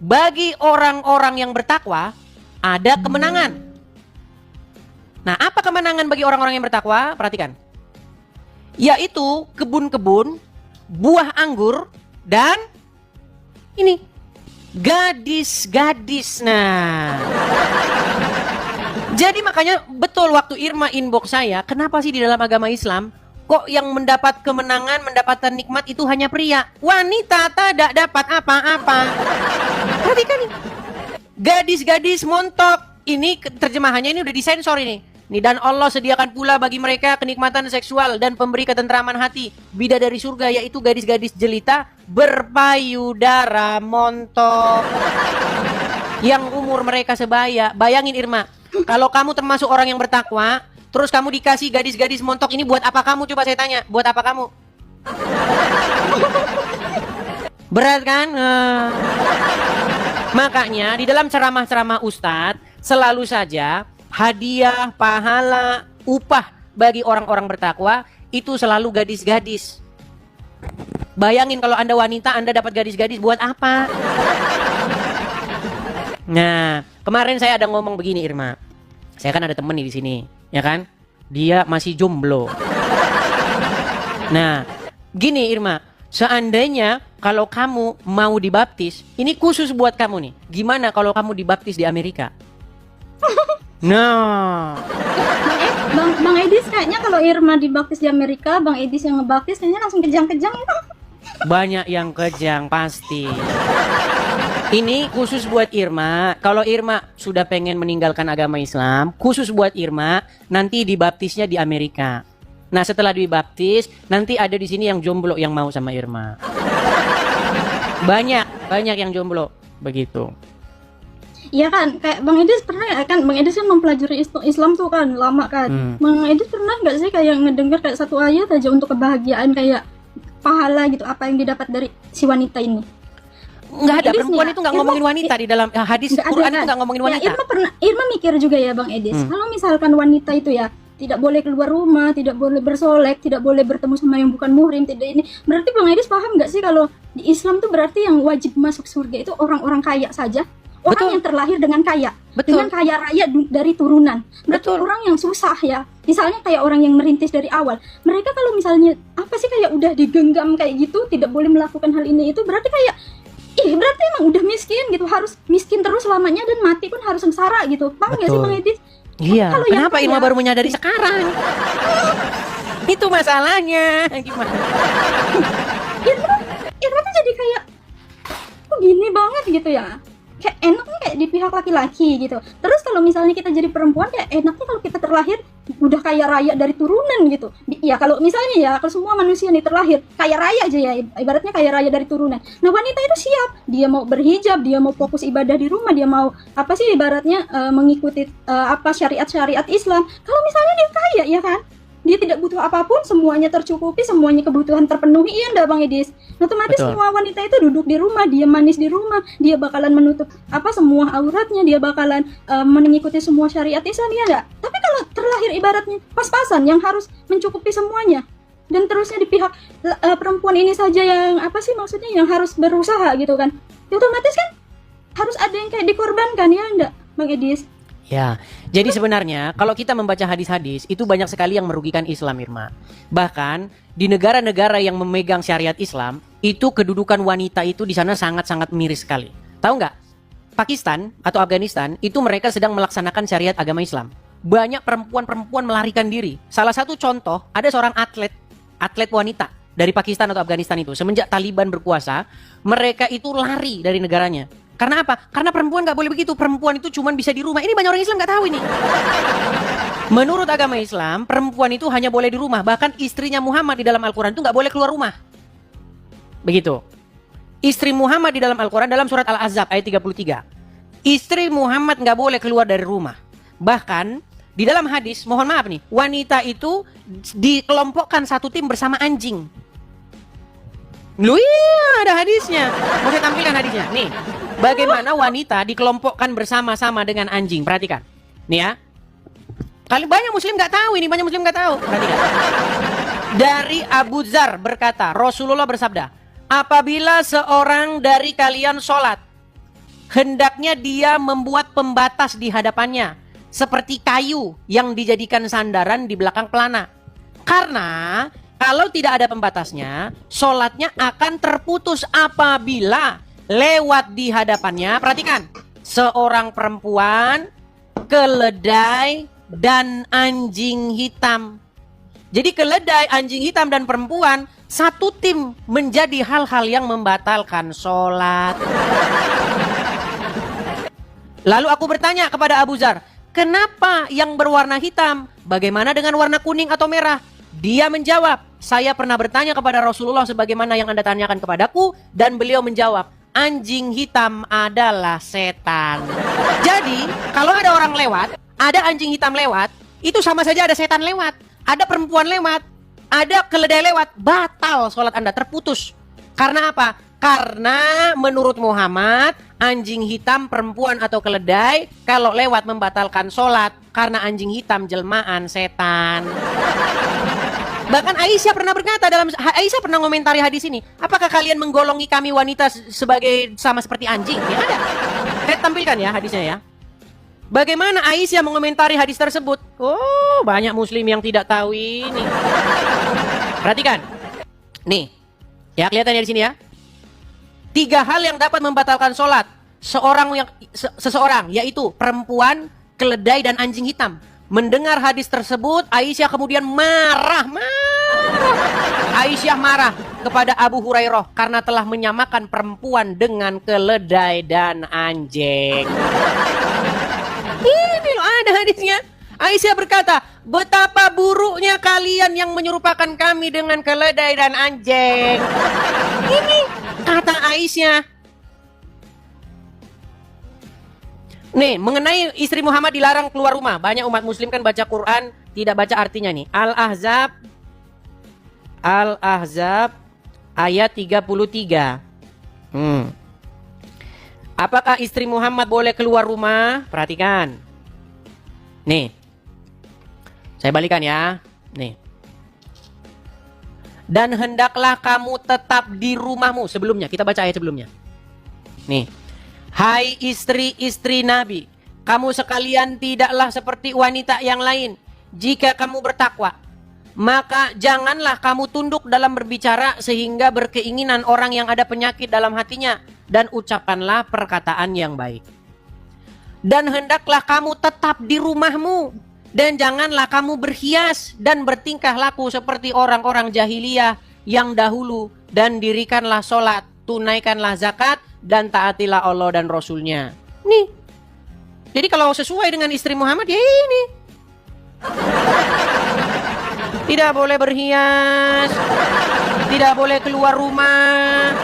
bagi orang-orang yang bertakwa ada kemenangan. Nah, apa kemenangan bagi orang-orang yang bertakwa? Perhatikan. Yaitu kebun-kebun, buah anggur, dan ini gadis-gadis. Nah, jadi makanya betul waktu Irma inbox saya, kenapa sih di dalam agama Islam kok yang mendapat kemenangan, mendapatkan nikmat itu hanya pria, wanita tidak dapat apa-apa. Perhatikan nih, gadis-gadis montok. Ini terjemahannya ini udah disensor ini. Nih, dan Allah sediakan pula bagi mereka kenikmatan seksual dan pemberi ketentraman hati, bidadari surga, yaitu gadis-gadis jelita berpayudara montok yang umur mereka sebaya. Bayangin Irma, kalau kamu termasuk orang yang bertakwa, terus kamu dikasih gadis-gadis montok ini, buat apa kamu? Coba saya tanya, buat apa kamu? Berat kan? Makanya di dalam ceramah-ceramah Ustadz selalu saja hadiah, pahala, upah bagi orang-orang bertakwa itu selalu gadis-gadis. Bayangin kalau Anda wanita, Anda dapat gadis-gadis, buat apa? Nah, kemarin saya ada ngomong begini Irma. Saya kan ada temen nih di sini, ya kan? Dia masih jomblo. Nah, gini Irma, seandainya kalau kamu mau dibaptis, ini khusus buat kamu nih. Gimana kalau kamu dibaptis di Amerika? Nah, Bang Edis kayaknya kalau Irma dibaptis di Amerika, Bang Edis yang ngebaptis kayaknya langsung kejang-kejang. banyak yang kejang pasti. Ini khusus buat Irma. Kalau Irma sudah pengen meninggalkan agama Islam, khusus buat Irma, nanti dibaptisnya di Amerika. Nah, setelah dibaptis, nanti ada di sini yang jomblo yang mau sama Irma. Banyak yang jomblo begitu. Iya kan, kayak Bang Edis pernah kan, Bang Edis kan mempelajari Islam tuh kan, lama kan. Bang Edis pernah nggak sih kayak ngedengar kayak satu ayat aja untuk kebahagiaan kayak pahala gitu, apa yang didapat dari si wanita ini? Nggak ada, perempuan itu nggak ngomongin wanita di dalam hadis Quran itu nggak ngomongin wanita. Ya, Irma mikir juga ya Bang Edis, kalau misalkan wanita itu ya tidak boleh keluar rumah, tidak boleh bersolek, tidak boleh bertemu sama yang bukan muhrim, tidak ini. Berarti Bang Edis paham nggak sih kalau di Islam tuh berarti yang wajib masuk surga itu orang-orang kaya saja? Orang yang terlahir dengan kaya, dengan kaya raya dari turunan. Berarti orang yang susah ya, misalnya kayak orang yang merintis dari awal. Mereka kalau misalnya apa sih kayak udah digenggam kayak gitu, tidak boleh melakukan hal ini itu, berarti kayak berarti emang udah miskin gitu, harus miskin terus selamanya dan mati pun harus sengsara gitu. Paham nggak sih Bang Edis? Iya. Kenapa Irma baru menyadari sekarang? Itu masalahnya. Gimana? Irma tuh jadi kayak kok gini banget gitu ya. Kayak enaknya kayak di pihak laki-laki gitu. Terus kalau misalnya kita jadi perempuan ya enaknya kalau kita terlahir udah kaya raya dari turunan gitu. Ya kalau misalnya ya kalau semua manusia nih terlahir kaya raya aja ya, ibaratnya kaya raya dari turunan. Nah wanita itu siap, dia mau berhijab, dia mau fokus ibadah di rumah, dia mau apa sih ibaratnya mengikuti apa syariat-syariat Islam. Kalau misalnya dia kaya ya kan, dia tidak butuh apapun, semuanya tercukupi, semuanya kebutuhan terpenuhi, iya enggak Bang Edis? Otomatis semua wanita itu duduk di rumah, dia manis di rumah, dia bakalan menutup apa semua auratnya, dia bakalan mengikuti semua syariat Islam, ya enggak? Tapi kalau terlahir ibaratnya pas-pasan yang harus mencukupi semuanya, dan terusnya di pihak perempuan ini saja yang apa sih maksudnya yang harus berusaha gitu kan, ya otomatis kan harus ada yang kayak dikorbankan, ya enggak Bang Edis? Ya, jadi sebenarnya kalau kita membaca hadis-hadis itu banyak sekali yang merugikan Islam, Irma. Bahkan di negara-negara yang memegang syariat Islam itu kedudukan wanita itu di sana sangat-sangat miris sekali. Tahu nggak? Pakistan atau Afghanistan itu mereka sedang melaksanakan syariat agama Islam. Banyak perempuan-perempuan melarikan diri. Salah satu contoh ada seorang atlet wanita dari Pakistan atau Afghanistan itu, semenjak Taliban berkuasa, mereka itu lari dari negaranya. Karena apa? Karena perempuan nggak boleh begitu. Perempuan itu cuma bisa di rumah. Ini banyak orang Islam nggak tahu ini. Menurut agama Islam, perempuan itu hanya boleh di rumah. Bahkan istrinya Muhammad di dalam Al-Quran itu nggak boleh keluar rumah. Begitu. Istri Muhammad di dalam Al-Quran, dalam surat Al-Ahzab ayat 33. Istri Muhammad nggak boleh keluar dari rumah. Bahkan di dalam hadis, mohon maaf nih, wanita itu dikelompokkan satu tim bersama anjing. Loh iya, ada hadisnya. Mau saya tampilkan hadisnya. Nih, bagaimana wanita dikelompokkan bersama-sama dengan anjing. Perhatikan. Nih ya. Kali banyak muslim nggak tahu ini, banyak muslim nggak tahu. Perhatikan. Dari Abu Dzar berkata, Rasulullah bersabda, apabila seorang dari kalian sholat, hendaknya dia membuat pembatas di hadapannya, seperti kayu yang dijadikan sandaran di belakang pelana. Karena kalau tidak ada pembatasnya, sholatnya akan terputus apabila lewat di hadapannya. Perhatikan, seorang perempuan, keledai, dan anjing hitam. Jadi keledai, anjing hitam, dan perempuan satu tim menjadi hal-hal yang membatalkan sholat. Lalu aku bertanya kepada Abu Dzar, kenapa yang berwarna hitam? Bagaimana dengan warna kuning atau merah? Dia menjawab, saya pernah bertanya kepada Rasulullah sebagaimana yang Anda tanyakan kepadaku, dan beliau menjawab, anjing hitam adalah setan. Jadi, kalau ada orang lewat, ada anjing hitam lewat, itu sama saja ada setan lewat. Ada perempuan lewat, ada keledai lewat, batal sholat Anda, terputus. Karena apa? Karena menurut Muhammad, anjing hitam, perempuan atau keledai, kalau lewat membatalkan sholat, karena anjing hitam jelmaan setan. Bahkan Aisyah pernah berkata, Aisyah pernah ngomentari hadis ini, apakah kalian menggolongi kami wanita sebagai sama seperti anjing? Ya ada. Saya tampilkan ya hadisnya ya. Bagaimana Aisyah mengomentari hadis tersebut? Oh, banyak muslim yang tidak tahu ini. Perhatikan. Nih. Ya, kelihatan ya di sini ya. 3 hal yang dapat membatalkan sholat seseorang, yaitu perempuan, keledai, dan anjing hitam. Mendengar hadis tersebut, Aisyah kemudian marah. Aisyah marah kepada Abu Hurairah karena telah menyamakan perempuan dengan keledai dan anjing. Ini loh ada hadisnya. Aisyah berkata, betapa buruknya kalian yang menyerupakan kami dengan keledai dan anjing. Ini kata Aisyah. Nih, mengenai istri Muhammad dilarang keluar rumah. Banyak umat muslim kan baca Quran, tidak baca artinya nih. Al-Ahzab ayat 33. Apakah istri Muhammad boleh keluar rumah? Perhatikan. Nih. Saya balikan ya. Nih. Dan hendaklah kamu tetap di rumahmu. Sebelumnya, kita baca ayat sebelumnya. Nih. Hai istri-istri Nabi, kamu sekalian tidaklah seperti wanita yang lain. Jika kamu bertakwa, maka janganlah kamu tunduk dalam berbicara sehingga berkeinginan orang yang ada penyakit dalam hatinya, dan ucapkanlah perkataan yang baik. Dan hendaklah kamu tetap di rumahmu, dan janganlah kamu berhias dan bertingkah laku seperti orang-orang jahiliyah yang dahulu, dan dirikanlah sholat, tunaikanlah zakat, dan taatilah Allah dan Rasulnya. Nih. Jadi kalau sesuai dengan istri Muhammad ya ini. Tidak boleh berhias, tidak boleh keluar rumah.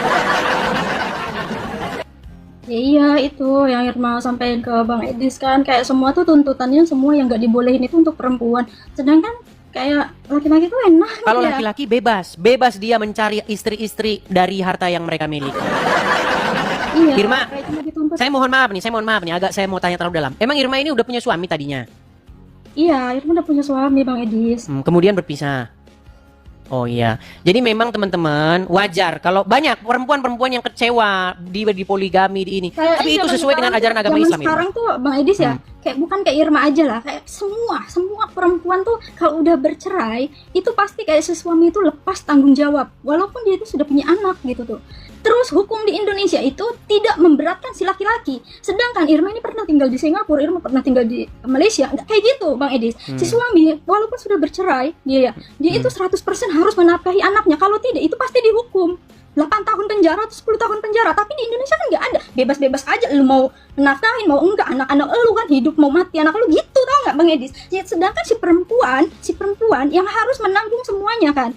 Ya, iya itu yang Irma sampaikan ke Bang Edis kan, kayak semua tuh tuntutannya semua yang nggak dibolehin itu untuk perempuan. Sedangkan kayak laki-laki tuh enak. Kalau ya. Laki-laki bebas dia mencari istri-istri dari harta yang mereka miliki. Iya, Irma, saya mohon maaf nih, agak saya mau tanya terlalu dalam. Emang Irma ini udah punya suami tadinya? Iya, Irma udah punya suami Bang Edis. Kemudian berpisah. Oh iya. Jadi memang teman-teman wajar kalau banyak perempuan-perempuan yang kecewa di poligami di ini. Kayak tapi itu sesuai dengan ajaran agama Islam. Sekarang tuh Bang Edis ya, kayak bukan kayak Irma aja lah, kayak semua perempuan tuh kalau udah bercerai itu pasti kayak si suami itu lepas tanggung jawab walaupun dia itu sudah punya anak gitu tuh. Terus hukum di Indonesia itu tidak memberatkan si laki-laki, sedangkan Irma ini pernah tinggal di Singapura, Irma pernah tinggal di Malaysia, nggak kayak gitu Bang Edis. Si suami walaupun sudah bercerai dia itu 100% harus menafkahi anaknya, kalau tidak itu pasti dihukum 8 tahun penjara atau 10 tahun penjara. Tapi di Indonesia kan nggak ada, bebas-bebas aja, lu mau nafkahin mau enggak, anak-anak lu kan hidup mau mati anak lu gitu, tau nggak Bang Edis? Ya, sedangkan si perempuan yang harus menanggung semuanya kan,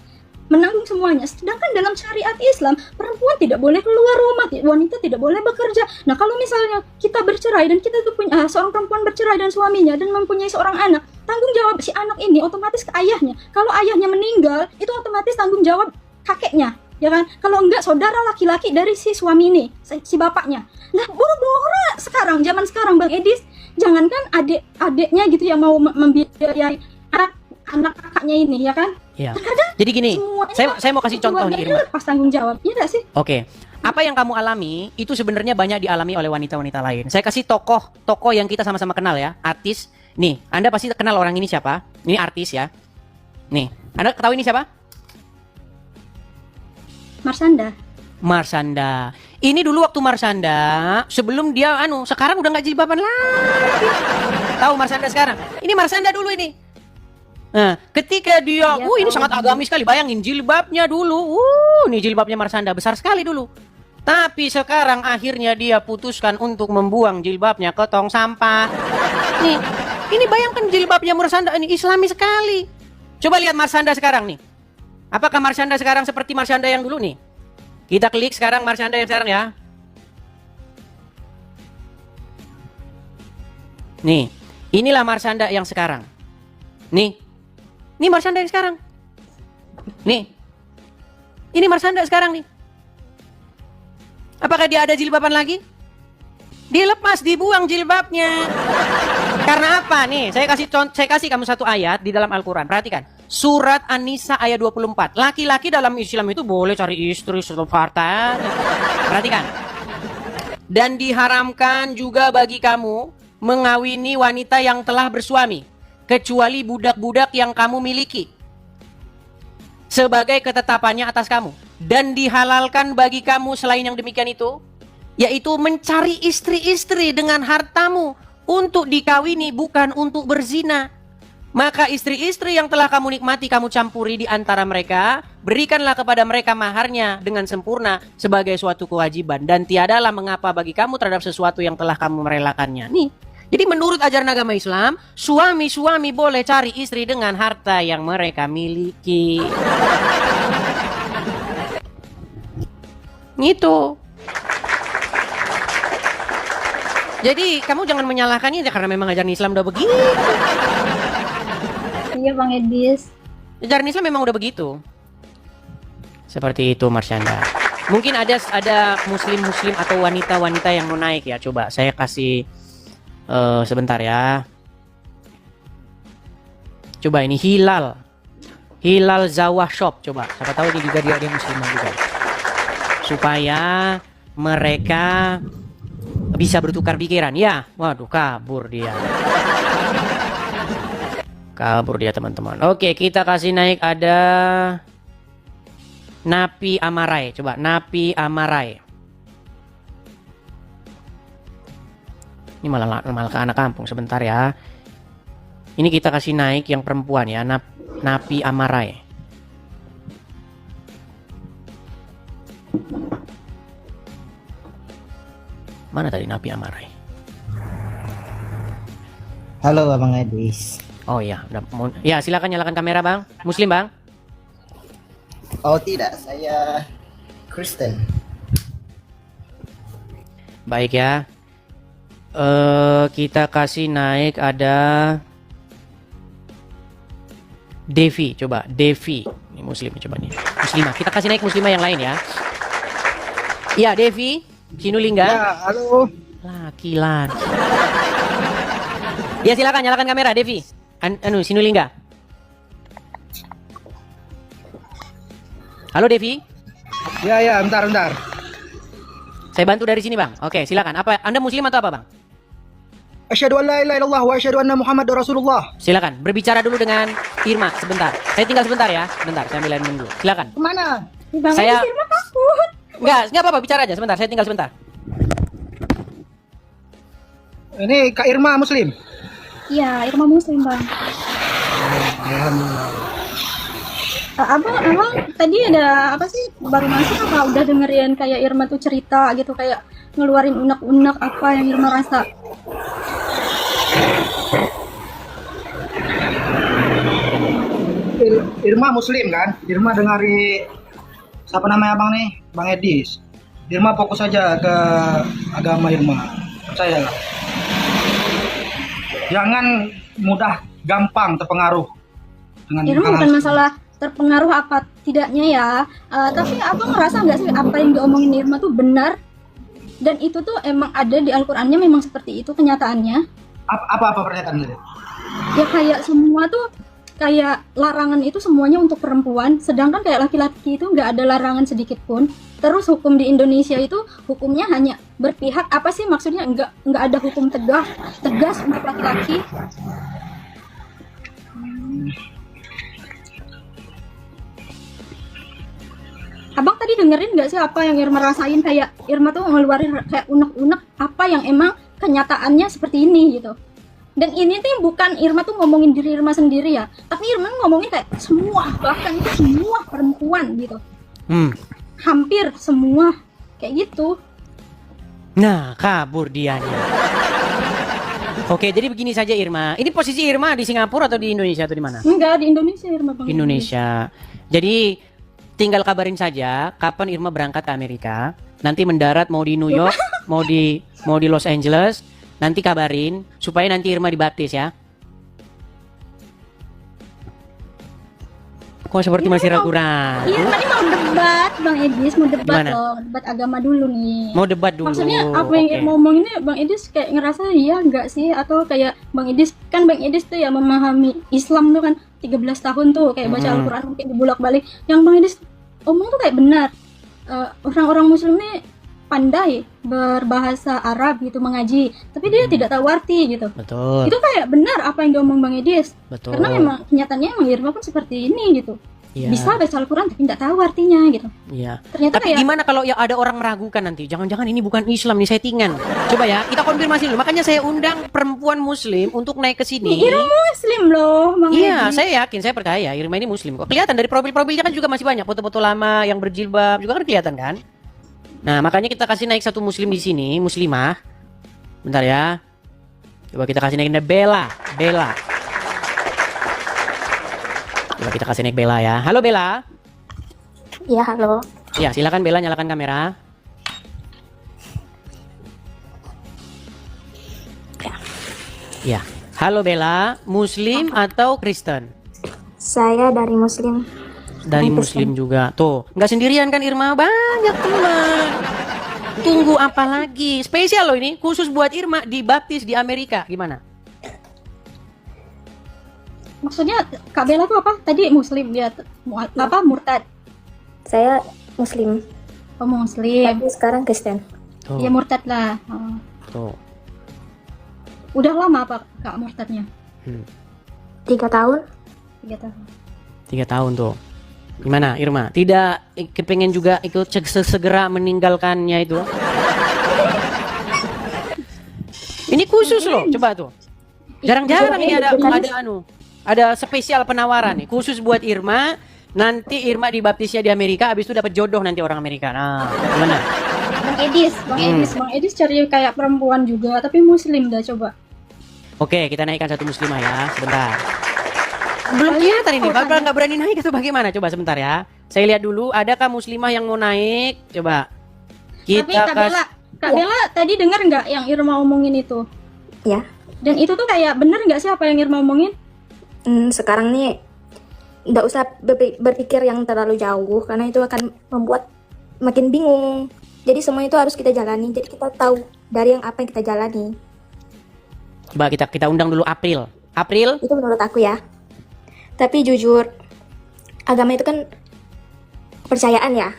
menanggung semuanya. Sedangkan dalam syariat Islam perempuan tidak boleh keluar rumah, wanita tidak boleh bekerja. Nah kalau misalnya kita bercerai dan kita tuh punya seorang perempuan bercerai dan suaminya dan mempunyai seorang anak, tanggung jawab si anak ini otomatis ke ayahnya. Kalau ayahnya meninggal itu otomatis tanggung jawab kakeknya, ya kan? Kalau enggak saudara laki-laki dari si suami ini, si bapaknya. Nah boro-boro sekarang, zaman sekarang Bang Edis, jangankan adik-adiknya gitu yang mau membiayai anak kakaknya ini, ya kan? Iya. Jadi gini, saya mau kasih contoh nih Irma. Pas tanggung jawab, iya gak sih? Oke. Apa yang kamu alami itu sebenarnya banyak dialami oleh wanita-wanita lain. Saya kasih tokoh yang kita sama-sama kenal ya, artis. Nih, Anda pasti kenal orang ini siapa? Ini artis ya. Nih, Anda tahu ini siapa? Marsanda. Ini dulu waktu Marsanda, sebelum dia sekarang udah nggak jilbaban lagi. Tahu Marsanda sekarang? Ini Marsanda dulu ini. Nah, ketika dia, ini sangat agamis sekali. Bayangin jilbabnya dulu. Ini jilbabnya Marsanda besar sekali dulu. Tapi sekarang akhirnya dia putuskan untuk membuang jilbabnya ke tong sampah. Nih, ini bayangkan jilbabnya Marsanda ini Islami sekali. Coba lihat Marsanda sekarang nih. Apakah Marsanda sekarang seperti Marsanda yang dulu nih? Kita klik sekarang Marsanda yang sekarang ya. Nih, inilah Marsanda yang sekarang. Nih, ini Marsanda yang sekarang. Nih, ini Marsanda sekarang nih. Apakah dia ada jilbaban lagi? Dia lepas, dibuang jilbabnya. Karena apa nih? Saya kasih kamu satu ayat di dalam Al-Quran. Perhatikan. Surat An-Nisa ayat 24. Laki-laki dalam Islam itu boleh cari istri setelah harta. Perhatikan. Dan diharamkan juga bagi kamu mengawini wanita yang telah bersuami, kecuali budak-budak yang kamu miliki, sebagai ketetapannya atas kamu. Dan dihalalkan bagi kamu selain yang demikian itu, yaitu mencari istri-istri dengan hartamu untuk dikawini, bukan untuk berzina. Maka istri-istri yang telah kamu nikmati kamu campuri di antara mereka, berikanlah kepada mereka maharnya dengan sempurna sebagai suatu kewajiban, dan tiadalah mengapa bagi kamu terhadap sesuatu yang telah kamu merelakannya. Nih, jadi menurut ajaran agama Islam, suami-suami boleh cari istri dengan harta yang mereka miliki. Gitu. Jadi kamu jangan menyalahkannya karena memang ajaran Islam udah begitu. Iya Bang Edis. Ajaran Islam memang udah begitu. Seperti itu Marsanda. Mungkin ada muslim-muslim atau wanita-wanita yang mau naik ya. Coba saya kasih sebentar ya. Coba ini Hilal Zawah Shop. Coba siapa tahu ini juga dia muslimah juga. Supaya mereka bisa bertukar pikiran. Ya, waduh kabur dia. Kabur dia teman-teman. Oke, kita kasih naik ada Napi Amarai. Coba Napi Amarai. Ini malah ke anak kampung sebentar ya. Ini kita kasih naik yang perempuan ya, Napi Amarai. Mana tadi Napi Amarai? Halo Abang Edis. Oh iya, ya silakan nyalakan kamera Bang. Muslim Bang? Oh tidak, saya Kristen. Baik ya. Kita kasih naik ada Devi, coba Devi. Ini muslim coba nih. Muslimah. Kita kasih naik muslimah yang lain ya. Iya, Devi Sinulingga. Ya, halo. Laki-laki. Ya silakan nyalakan kamera Devi. Sinulingga. Halo Devi. Ya, bentar. Saya bantu dari sini Bang. Oke, silakan. Apa Anda muslim atau apa Bang? Asyhadu an la ilaha illallah wa asyhadu anna Muhammadar Rasulullah. Silakan berbicara dulu dengan Irma sebentar. Saya tinggal sebentar ya. Sebentar, saya ambil dulu. Silakan. Kemana? Bang Saya- Edis, Irma takut. Enggak apa-apa, bicara aja sebentar. Saya tinggal sebentar. Ini Kak Irma Muslim. Iya, Irma Muslim, Bang. Abang tadi ada apa sih, baru masuk apa udah dengerin kayak Irma tuh cerita gitu, kayak ngeluarin unek-unek apa yang Irma rasa? Irma Muslim kan? Irma dengari siapa namanya abang nih? Bang Edis. Irma fokus saja ke agama Irma. Percayalah. Jangan mudah gampang terpengaruh dengan Irma hal-hal bukan seperti masalah terpengaruh apa tidaknya ya, tapi abang ngerasa nggak sih apa yang diomongin Irma tuh benar, dan itu tuh emang ada di Al-Qur'annya, memang seperti itu kenyataannya. apa pernyataannya? Ya kayak semua tuh kayak larangan itu semuanya untuk perempuan, sedangkan kayak laki-laki itu nggak ada larangan sedikit pun. Terus hukum di Indonesia itu hukumnya hanya berpihak, apa sih maksudnya, nggak ada hukum tegas untuk laki-laki. Abang tadi dengerin nggak sih apa yang Irma rasain, kayak Irma tuh ngeluarin kayak unek-unek apa yang emang kenyataannya seperti ini gitu. Dan ini tuh bukan Irma tuh ngomongin diri Irma sendiri ya, tapi Irma ngomongin kayak semua, bahkan itu semua perempuan gitu. Hampir semua kayak gitu. Nah, kabur dianya. Oke, jadi begini saja Irma. Ini posisi Irma di Singapura atau di Indonesia atau di mana? Enggak, di Indonesia Irma, Bang. Indonesia. Jadi tinggal kabarin saja kapan Irma berangkat ke Amerika. Nanti mendarat mau di New York, mau di Los Angeles. Nanti kabarin supaya nanti Irma dibaptis ya. Kok seperti masih ragu-ragu? Irma ini mau debat, Bang Edis, mau debat Gimana? loh, debat agama dulu nih. Mau debat dulu. Maksudnya apa yang Oke. Irma omongin ini, Bang Edis kayak ngerasa iya enggak sih, atau kayak Bang Edis tuh ya memahami Islam tuh kan 13 tahun tuh kayak baca Al-Qur'an mungkin dibolak-balik. Yang Bang Edis omong tuh kayak benar. Orang-orang muslim ini pandai berbahasa Arab gitu, mengaji, tapi dia tidak tahu arti gitu. Betul. Itu kayak benar apa yang diomong Bang Edis. Betul. Karena memang kenyataannya emang Irma pun seperti ini gitu. Iya. Bisa baca Al-Quran tapi tidak tahu artinya gitu. Iya. Ternyata Tapi kayak gimana kalau ya ada orang meragukan nanti? Jangan-jangan ini bukan Islam nih, settingan. Coba ya, kita konfirmasi dulu. Makanya saya undang perempuan muslim untuk naik ke sini. Irma muslim loh, Bang Iya, Edis. saya yakin, saya percaya Irma ini muslim kok. Kelihatan dari profil-profilnya kan juga masih banyak foto-foto lama yang berjilbab juga kan kelihatan kan? Nah, makanya kita kasih naik satu muslim di sini, muslimah. Bentar ya. Coba kita kasih naik Bella. Coba kita kasih naik Bella ya. Halo Bella. Ya, halo. Ya, silakan Bella, nyalakan kamera. Ya. Halo Bella, muslim atau Kristen? Saya dari Muslim. Dari muslim juga. Tuh, nggak sendirian kan Irma, banyak teman. Tunggu apa lagi? Spesial loh ini, khusus buat Irma dibaptis di Amerika. Gimana? Maksudnya Kak Bella tuh apa? Tadi muslim, dia apa, murtad. Saya Muslim. Oh, muslim. Tapi sekarang Kristen. Tuh, Ya murtad lah. Oh. tuh. Udah lama apa Kak murtadnya? 3 tahun. 3 tahun. 3 tahun tuh. Gimana Irma? Tidak kepengen juga ikut segera meninggalkannya itu? Ini khusus loh, coba tuh. Jarang-jarang ini ada spesial penawaran nih, khusus buat Irma. Nanti Irma dibaptisnya di Amerika, habis itu dapat jodoh nanti orang Amerika. Nah, gimana? Bang Edis cari kayak perempuan juga, tapi muslim dah coba. Oke, kita naikkan satu muslimah ya, sebentar. Belum kelihatan ini, Bapak nggak berani naik itu bagaimana? Coba sebentar ya. Saya lihat dulu, adakah muslimah yang mau naik? Coba. Tapi Kak Bella tadi dengar nggak yang Irma omongin itu? Ya. Dan itu tuh kayak bener nggak sih apa yang Irma omongin? Sekarang nih nggak usah berpikir yang terlalu jauh karena itu akan membuat makin bingung. Jadi semua itu harus kita jalani. Jadi kita tahu dari yang apa yang kita jalani. Coba kita undang dulu April. April? Itu menurut aku ya. Tapi jujur, agama itu kan kepercayaan ya.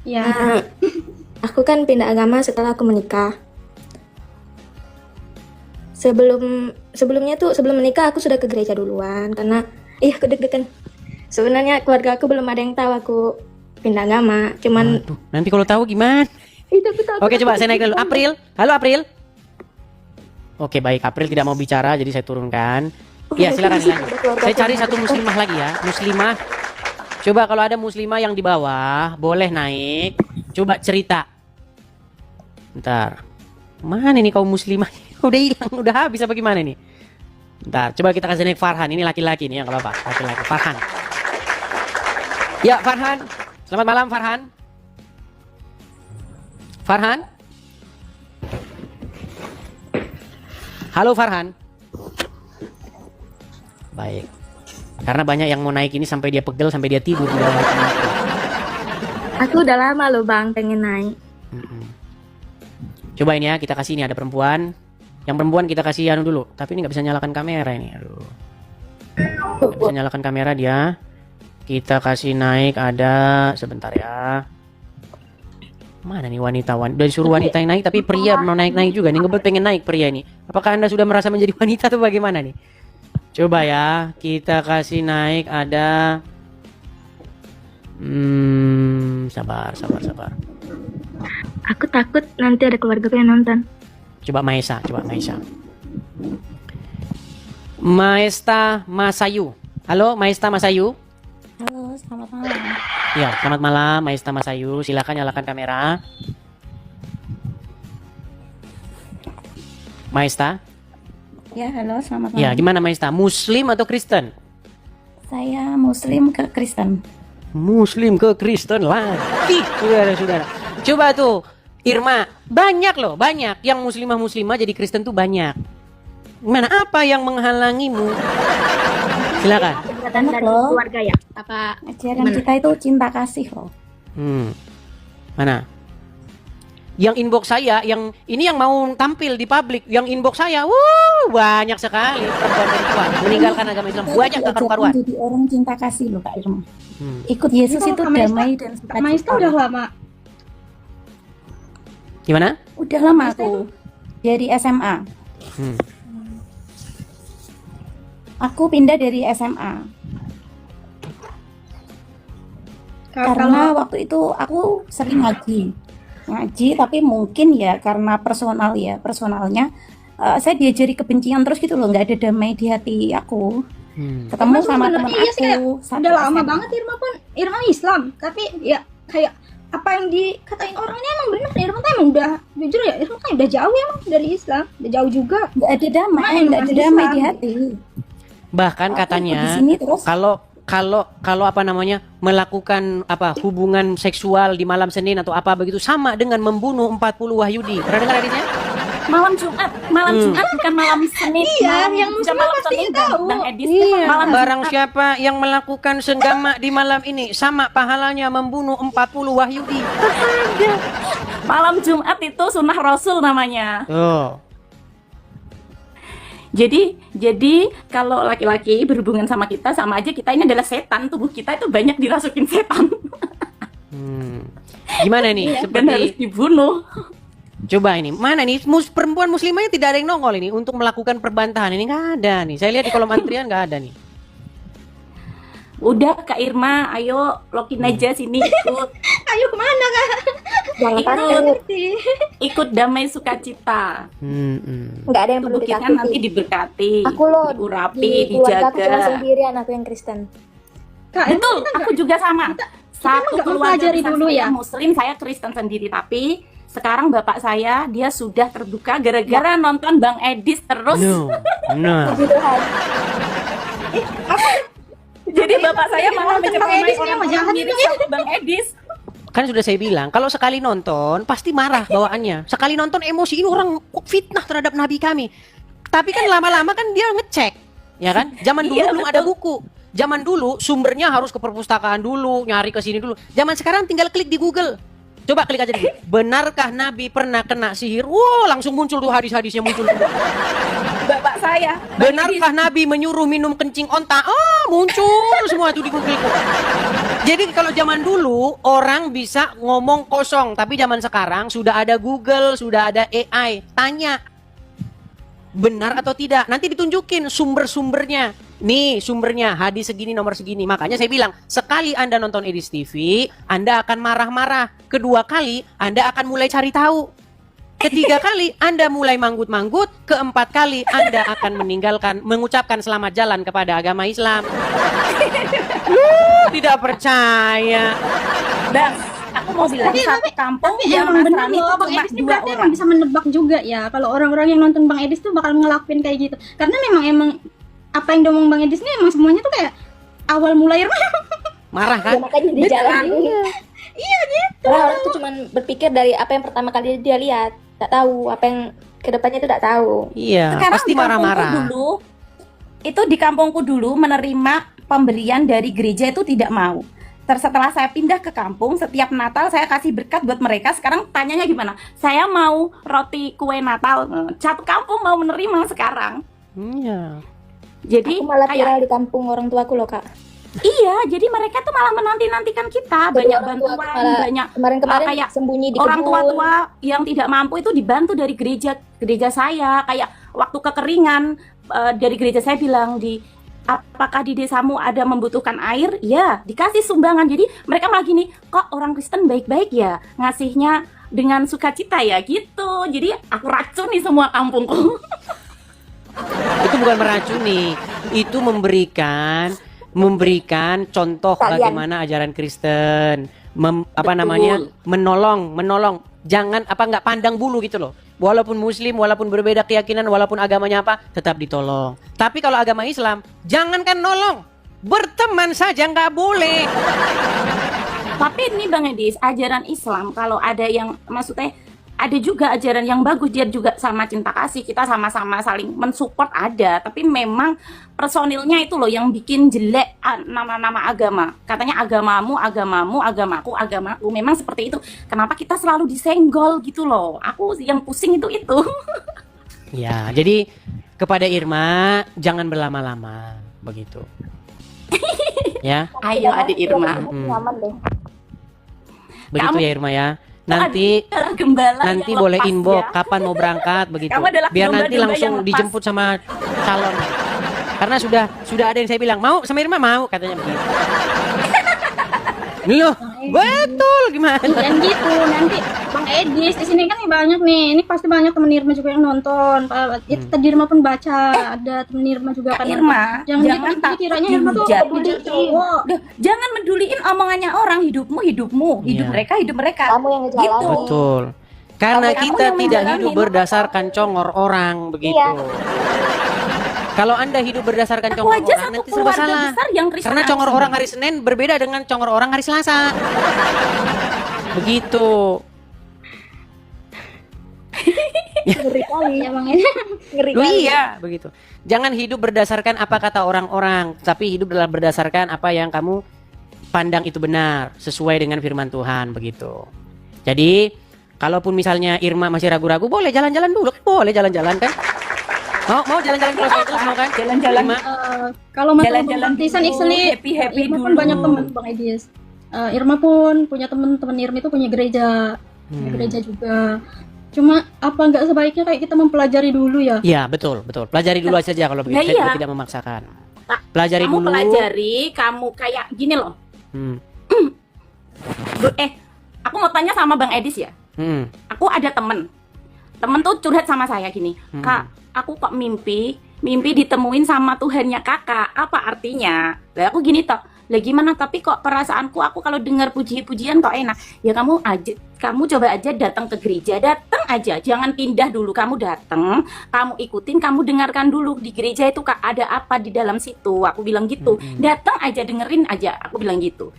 Ya. Nah, aku kan pindah agama setelah aku menikah. sebelumnya tuh sebelum menikah aku sudah ke gereja duluan karena aku deg-degan. Sebenarnya keluarga aku belum ada yang tahu aku pindah agama, cuman Nanti kalau tahu gimana? Oke, coba saya naik dulu. April. Halo April. Oke, baik. April tidak mau bicara, jadi saya turunkan. Iya, silakan lanjut. Saya cari satu muslimah lagi ya. Muslimah. Coba kalau ada muslimah yang di bawah, boleh naik. Coba cerita. Bentar. Mana nih kaum muslimah? Udah hilang, udah habis apa gimana nih? Bentar, coba kita kasih naik Farhan. Ini laki-laki nih, enggak apa-apa. Laki-laki. Farhan. Ya, Farhan. Selamat malam, Farhan. Farhan? Halo, Farhan. Baik. Karena banyak yang mau naik ini sampai dia pegel, sampai dia tidur di bawah. aku udah lama loh Bang pengen naik. Coba ini ya, kita kasih ini ada perempuan. Yang perempuan kita kasih anu dulu. Tapi ini nggak bisa nyalakan kamera ini. Aduh. Nggak bisa nyalakan kamera dia. Kita kasih naik ada sebentar ya. Mana nih wanita? Udah disuruh wanita yang naik, tapi pria mau naik-naik juga nih. Ngebet pengen naik pria ini. Apakah Anda sudah merasa menjadi wanita atau bagaimana nih? Coba ya, kita kasih naik ada. Sabar. Aku takut nanti ada keluarga yang nonton. Coba Maesa. Maesta Masayu. Halo, Maesta Masayu. Halo, selamat malam. Ya, selamat malam Maesta Masayu. Silakan nyalakan kamera. Maesta? Ya, halo, selamat malam. Ya, gimana Maesta? Muslim atau Kristen? Saya Muslim ke Kristen. Muslim ke Kristen lagi, saudara-saudara. Coba tuh, Irma, banyak loh, banyak yang muslimah jadi Kristen tuh banyak. Mana apa yang menghalangimu? Silakan. Enak loh. Keluarga ya? Apa ajaran kita itu cinta kasih loh. Mana? Yang inbox saya, yang ini yang mau tampil di publik, yang inbox saya, banyak sekali perempuan meninggalkan agama Islam, banyak tak karu-karuan. Jadi orang cinta kasih loh Kak Irma. Ikut Yesus itu damai dan sukacita. Maesta udah lama. Gimana? Udah lama aku dari SMA. Aku pindah dari SMA. Karena waktu itu aku sering ngaji, tapi mungkin ya karena personalnya saya diajari kebencian terus gitu loh, nggak ada damai di hati aku. Ketemu sama teman aku. Udah lama banget Irma Islam, tapi ya kayak apa yang dikatain orangnya emang benar. Irma tuh emang udah jujur ya, Irma kan udah jauh emang dari Islam, udah jauh juga. Nggak ada damai di hati. Bahkan katanya kalau apa namanya melakukan hubungan seksual di malam Senin atau apa begitu sama dengan membunuh 40 Wahyudi. Pernah dengar hadisnya? Malam Jumat bukan malam Senin. Iya, yang muslimah pasti tahu. Bang Edis, Iya, malam barang Jumat. siapa yang melakukan senggama di malam ini sama pahalanya membunuh 40 Wahyudi. Malam Jumat itu sunnah Rasul namanya. Oh. Jadi kalau laki-laki berhubungan sama kita, sama aja kita ini adalah setan. Tubuh kita itu banyak dirasukin setan. Gimana nih? Dan harus dibunuh. Coba ini, mana nih perempuan muslimahnya tidak ada yang nongol ini untuk melakukan perbantahan ini, nggak ada nih. Saya lihat di kolom antrian nggak ada nih. Udah Kak Irma, ayo login aja sini ikut. Ayo kemana Kak? Ikut damai sukacita. Nggak ada yang perlu Tubuh kita dikasih. nanti diberkati, Aku loh diurapi, di keluarga aku cuma dijaga. sendirian, aku yang Kristen. Kak, Betul, aku juga sama. Satu nggak keluarga mempelajari besar dulu saya ya? Muslim, saya Kristen sendiri. Tapi sekarang bapak saya dia sudah terbuka gara-gara nonton Bang Edis terus. Jadi bapak saya malah menyertai orang-orang mirip sama Bang Edis. Kan sudah saya bilang, kalau sekali nonton pasti marah bawaannya. Sekali nonton emosi, ini orang kok fitnah terhadap Nabi kami. Tapi kan lama-lama kan dia ngecek, ya kan? Zaman dulu Iya, belum betul. ada buku. Zaman dulu sumbernya harus ke perpustakaan dulu, nyari ke sini dulu. Zaman sekarang tinggal klik di Google. Coba klik aja dulu. Benarkah Nabi pernah kena sihir? Wow, langsung muncul tuh hadis-hadisnya muncul. Bapak saya. Benarkah Nabi menyuruh minum kencing onta? Oh, muncul semua tuh di Google itu. Jadi kalau zaman dulu orang bisa ngomong kosong, tapi zaman sekarang sudah ada Google, sudah ada AI. Tanya. benar atau tidak. Nanti ditunjukin sumber-sumbernya. Nih sumbernya, hadis segini, nomor segini. Makanya saya bilang, sekali Anda nonton Edis TV, Anda akan marah-marah. Kedua kali, Anda akan mulai cari tahu. Ketiga kali, Anda mulai manggut-manggut. Keempat kali, Anda akan mengucapkan selamat jalan kepada agama Islam. Tidak percaya. Bang, aku mau bilang satu kampung tapi yang emang bener Nasrani loh, itu Bang cuma Edis ini 2 berarti orang. emang bisa menebak juga ya kalau orang-orang yang nonton Bang Edis tuh bakal ngelakuin kayak gitu. Karena memang apa yang diomong Bang Edis ini emang semuanya tuh kayak awal mulai marah kan? Ya, makanya dijalanin. Iya gitu. Orang tuh cuma berpikir dari apa yang pertama kali dia lihat, nggak tahu apa yang kedepannya itu nggak tahu. Iya, Sekarang pasti di kampungku marah-marah. dulu, itu di kampungku dulu menerima pemberian dari gereja itu tidak mau. Setelah saya pindah ke kampung, setiap Natal saya kasih berkat buat mereka. Sekarang tanyanya gimana? Saya mau roti kue Natal. Satu kampung mau menerima sekarang. Iya. Jadi Aku malah kayak viral di kampung orang tuaku loh, Kak. iya, jadi mereka tuh malah menanti-nantikan kita, Jadi banyak orang tua bantuan, malah banyak kemarin-kemarin kayak sembunyi di orang kebun. tua-tua yang tidak mampu itu dibantu dari gereja saya. Kayak waktu kekeringan dari gereja saya bilang apakah di desamu ada membutuhkan air? Ya, dikasih sumbangan. Jadi mereka malah gini, kok orang Kristen baik-baik ya, ngasihnya dengan sukacita ya gitu. Jadi aku racuni semua kampungku. Itu bukan meracuni, itu memberikan contoh Kalian. bagaimana ajaran Kristen, menolong. Jangan nggak pandang bulu gitu loh. Walaupun Muslim, walaupun berbeda keyakinan, walaupun agamanya apa, tetap ditolong. Tapi kalau agama Islam, jangankan nolong, berteman saja nggak boleh. Tapi ini Bang Edis, ajaran Islam kalau ada yang maksudnya ada juga ajaran yang bagus, dia juga sama cinta kasih, kita sama-sama saling mensupport ada, tapi memang personilnya itu loh yang bikin jelek nama-nama agama. Katanya agamamu, agamaku, memang seperti itu. Kenapa kita selalu disenggol gitu loh? Aku yang pusing itu. Ya, jadi kepada Irma jangan berlama-lama begitu. Ya. Ayo adik Irma. Nyaman deh. Begitu ya Irma ya. Nanti boleh inbox kapan mau berangkat begitu. Biar nanti langsung dijemput sama calon. Karena sudah ada yang saya bilang mau sama Irma, mau katanya begitu. Loh, betul gimana? Dan gitu nanti Bang Edis di sini kan banyak nih. Ini pasti banyak temen Irma juga yang nonton. Itu tadi Irma pun baca, ada temen Irma juga kan. Irma, jangan gitu, takut kiranya Irma tuh dihujatin. cowok. Jangan meduliin omongannya orang, hidupmu, hidup Iya. mereka. Kamu yang ngejalanin. Gitu. Betul. Karena Kamu kita yang tidak menjalani. hidup berdasarkan congor orang begitu. Iya. Kalau Anda hidup berdasarkan Aku congor aja orang satu nanti serba keluarga salah. besar yang Kristen Karena congor asli. orang hari Senin berbeda dengan congor orang hari Selasa. Begitu. Ngeri kali. Ya Bang Edis. Ngeri Loh, kali. iya, begitu. Jangan hidup berdasarkan apa kata orang-orang, tapi hidup berdasarkan apa yang kamu pandang itu benar, sesuai dengan firman Tuhan begitu. Jadi, kalaupun misalnya Irma masih ragu-ragu, boleh jalan-jalan dulu, boleh jalan-jalan kan? Mau jalan-jalan terus mau kan? Jalan-jalan. Irma? Kalau masalah Jalan-jalan baptisan dulu, actually happy-happy Irma pun dulu. banyak teman Bang Edis. Irma pun punya teman-teman Irma itu punya gereja, juga. Cuma apa nggak sebaiknya kayak kita mempelajari dulu ya? Iya, betul. Pelajari dulu saja kalau begitu. Nah, Saya iya. juga tidak memaksakan. Pelajari Kamu dulu. pelajari, kamu kayak gini loh. Hmm. Aku mau tanya sama Bang Edis ya. Hmm. Aku ada temen tuh curhat sama saya gini, Kak, aku kok mimpi ditemuin sama Tuhannya kakak, apa artinya? Lah aku gini toh, lah gimana, tapi kok perasaanku aku kalau dengar puji-pujian kok enak. Ya kamu coba aja datang ke gereja, datang aja, jangan pindah dulu, kamu datang, kamu ikutin, kamu dengarkan dulu di gereja itu Kak ada apa di dalam situ, aku bilang gitu. Datang aja, dengerin aja, aku bilang gitu.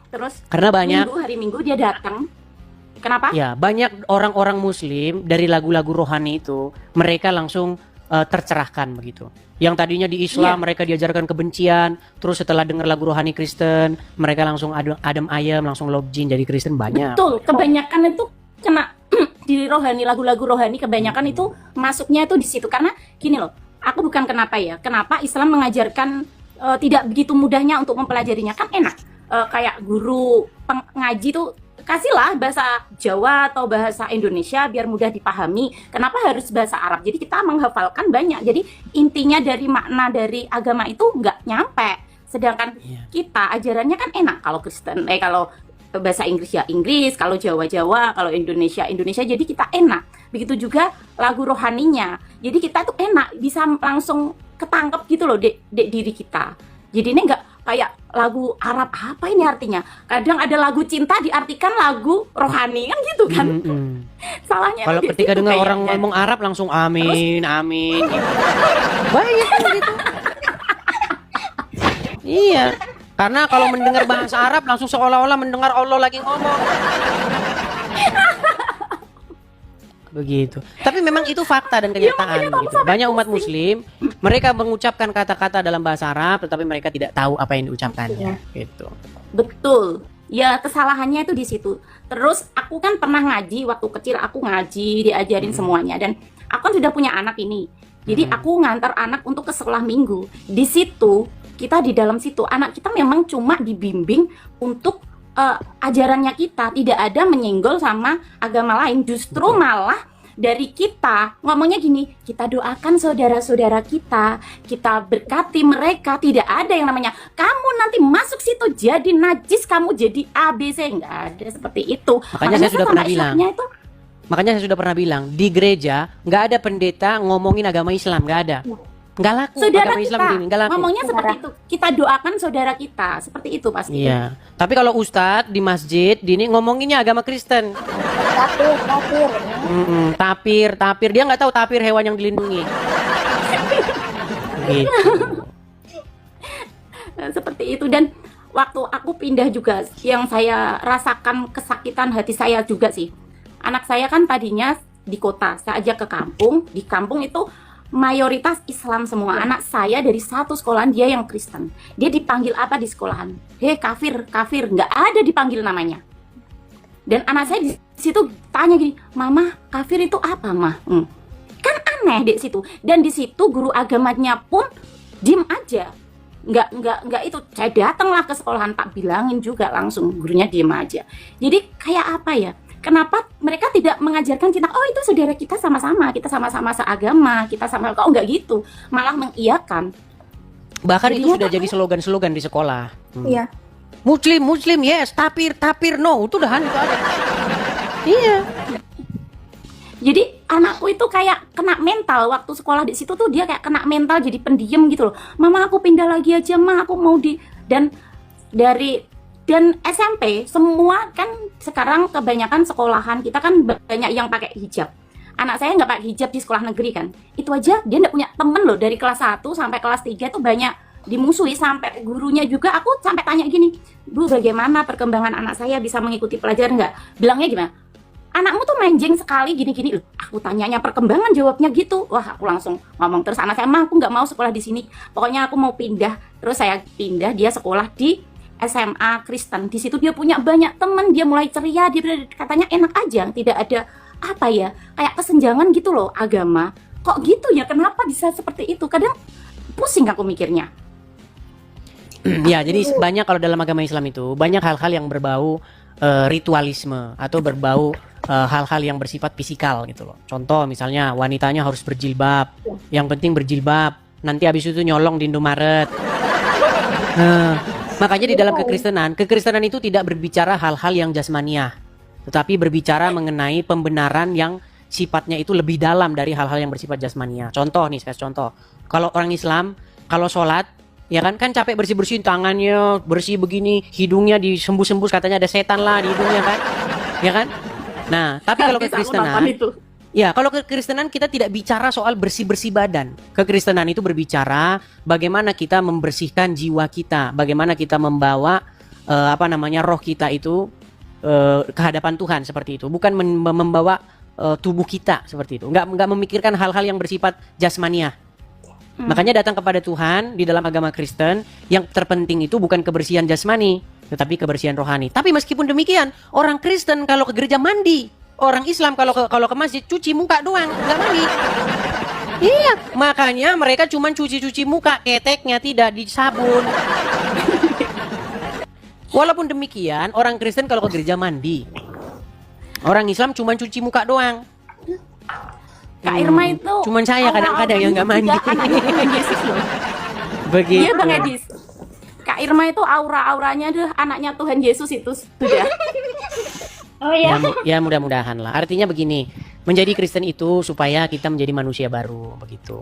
Terus Karena banyak hari Minggu dia datang. Kenapa? Ya, banyak orang-orang Muslim dari lagu-lagu rohani itu, mereka langsung tercerahkan begitu. Yang tadinya di Islam mereka diajarkan kebencian, terus setelah dengar lagu rohani Kristen, mereka langsung adem ayem, langsung love jin jadi Kristen banyak. Betul, kebanyakan itu kena di rohani, lagu-lagu rohani kebanyakan itu masuknya itu di situ. Karena gini loh, aku bukan kenapa Islam mengajarkan tidak begitu mudahnya untuk mempelajarinya, kan enak. Kayak guru ngaji tuh kasihlah bahasa Jawa atau bahasa Indonesia biar mudah dipahami. Kenapa harus bahasa Arab? Jadi kita menghafalkan banyak. Jadi intinya dari makna dari agama itu nggak nyampe. Sedangkan kita ajarannya kan enak. Kalau Kristen, kalau bahasa Inggris ya Inggris, kalau Jawa, kalau Indonesia. Jadi kita enak. Begitu juga lagu rohaninya. Jadi kita tuh enak, bisa langsung ketangkep gitu loh diri kita. Jadi ini nggak kayak lagu Arab, apa ini artinya? Kadang ada lagu cinta diartikan lagu rohani kan gitu kan. Salahnya kalau ketika dengar orang ngomong Arab langsung amin, amin gitu. Baik kan gitu. Iya. Karena kalau mendengar bahasa Arab langsung seolah-olah mendengar Allah lagi ngomong. Begitu. Tapi memang itu fakta dan kenyataan gitu. Banyak umat muslim mereka mengucapkan kata-kata dalam bahasa Arab tetapi mereka tidak tahu apa yang diucapkannya gitu. Betul. Ya kesalahannya itu di situ. Terus aku kan pernah ngaji waktu kecil, aku ngaji diajarin semuanya dan aku kan sudah punya anak ini. Jadi aku ngantar anak untuk ke sekolah minggu. Di situ kita di dalam situ anak kita memang cuma dibimbing untuk ajarannya kita, tidak ada menyenggol sama agama lain. Justru malah dari kita ngomongnya gini, kita doakan saudara-saudara kita berkati mereka. Tidak ada yang namanya kamu nanti masuk situ jadi najis, kamu jadi ABC, nggak ada seperti itu. Makanya saya sudah pernah bilang di gereja nggak ada pendeta ngomongin agama Islam, nggak ada. Nggak laku saudara agama Islam kita begini, nggak laku. ngomongnya seperti itu, kita doakan saudara kita seperti itu pasti. Iya. Tapi kalau ustadz di masjid ini ngomonginnya agama Kristen. Tapir dia nggak tahu tapir hewan yang dilindungi. Gitu. Nah, seperti itu. Dan waktu aku pindah juga yang saya rasakan kesakitan hati saya juga sih. Anak saya kan tadinya di kota, saya ajak ke kampung. Di kampung itu mayoritas Islam semua. Anak saya dari satu sekolahan dia yang Kristen. Dia dipanggil apa di sekolahan? Hei kafir, nggak ada dipanggil namanya. Dan anak saya di situ tanya gini, Mama, kafir itu apa, Mah? Kan aneh di situ. Dan di situ guru agamanya pun diem aja. Nggak itu. Saya datanglah ke sekolahan, tak bilangin juga langsung, gurunya diem aja. Jadi kayak apa ya? Kenapa mereka tidak mengajarkan kita, oh itu saudara kita sama-sama, kita sama-sama seagama, kita sama, kok nggak gitu, malah mengiyakan. Bahkan itu sudah jadi slogan-slogan di sekolah. Iya. Muslim yes, tapir no, itu udah itu ada. Iya. Jadi anakku itu kayak kena mental waktu sekolah di situ tuh, dia kayak kena mental jadi pendiam gitu loh. Mama aku pindah lagi aja, Ma, aku mau dan SMP semua kan sekarang kebanyakan sekolahan kita kan banyak yang pakai hijab. Anak saya nggak pakai hijab di sekolah negeri kan. Itu aja dia nggak punya temen loh, dari kelas 1 sampai kelas 3 itu banyak dimusuhi, sampai gurunya juga. Aku sampai tanya gini, Bu, bagaimana perkembangan anak saya, bisa mengikuti pelajaran nggak? Bilangnya gimana? Anakmu tuh menjeng sekali gini-gini loh. Aku tanyanya perkembangan, jawabnya gitu. Wah, aku langsung ngomong terus anak saya, "Ma, aku nggak mau sekolah di sini. Pokoknya aku mau pindah." Terus saya pindah, dia sekolah di SMA Kristen. Di situ dia punya banyak teman, dia mulai ceria, dia katanya enak aja, tidak ada apa ya, kayak kesenjangan gitu loh agama. Kok gitu ya? Kenapa bisa seperti itu? Kadang pusing aku mikirnya. Ya, jadi banyak kalau dalam agama Islam itu banyak hal-hal yang berbau ritualisme atau berbau hal-hal yang bersifat fisikal gitu loh. Contoh misalnya wanitanya harus berjilbab, yang penting berjilbab. Nanti habis itu nyolong di Indomaret. Makanya di dalam kekristenan itu tidak berbicara hal-hal yang jasmaniah, tetapi berbicara mengenai pembenaran yang sifatnya itu lebih dalam dari hal-hal yang bersifat jasmaniah. Contoh nih, saya contoh. Kalau orang Islam, kalau sholat, ya kan capek bersih-bersih tangannya, bersih begini, hidungnya disembus-sembus, katanya ada setan lah di hidungnya kan, ya kan? Nah, tapi kalau kekristenan, ya, kalau kekristenan kita tidak bicara soal bersih-bersih badan. Kekristenan itu berbicara bagaimana kita membersihkan jiwa kita, bagaimana kita membawa roh kita itu ke hadapan Tuhan seperti itu. Bukan membawa tubuh kita seperti itu. Enggak memikirkan hal-hal yang bersifat jasmaniah. Makanya datang kepada Tuhan di dalam agama Kristen, yang terpenting itu bukan kebersihan jasmani, tetapi kebersihan rohani. Tapi meskipun demikian, orang Kristen kalau ke gereja mandi. Orang Islam kalau ke masjid cuci muka doang, nggak mandi. Iya, makanya mereka cuma cuci muka, keteknya tidak disabun. Walaupun demikian, orang Kristen kalau ke gereja mandi. Orang Islam cuma cuci muka doang. Kak Irma itu Cuman saya kadang-kadang yang nggak mandi. Begitu. Iya Bang Edis. Kak Irma itu aura-auranya deh anaknya Tuhan Yesus itu sudah. Oh ya. Ya mudah-mudahan lah. Artinya begini, menjadi Kristen itu supaya kita menjadi manusia baru, begitu.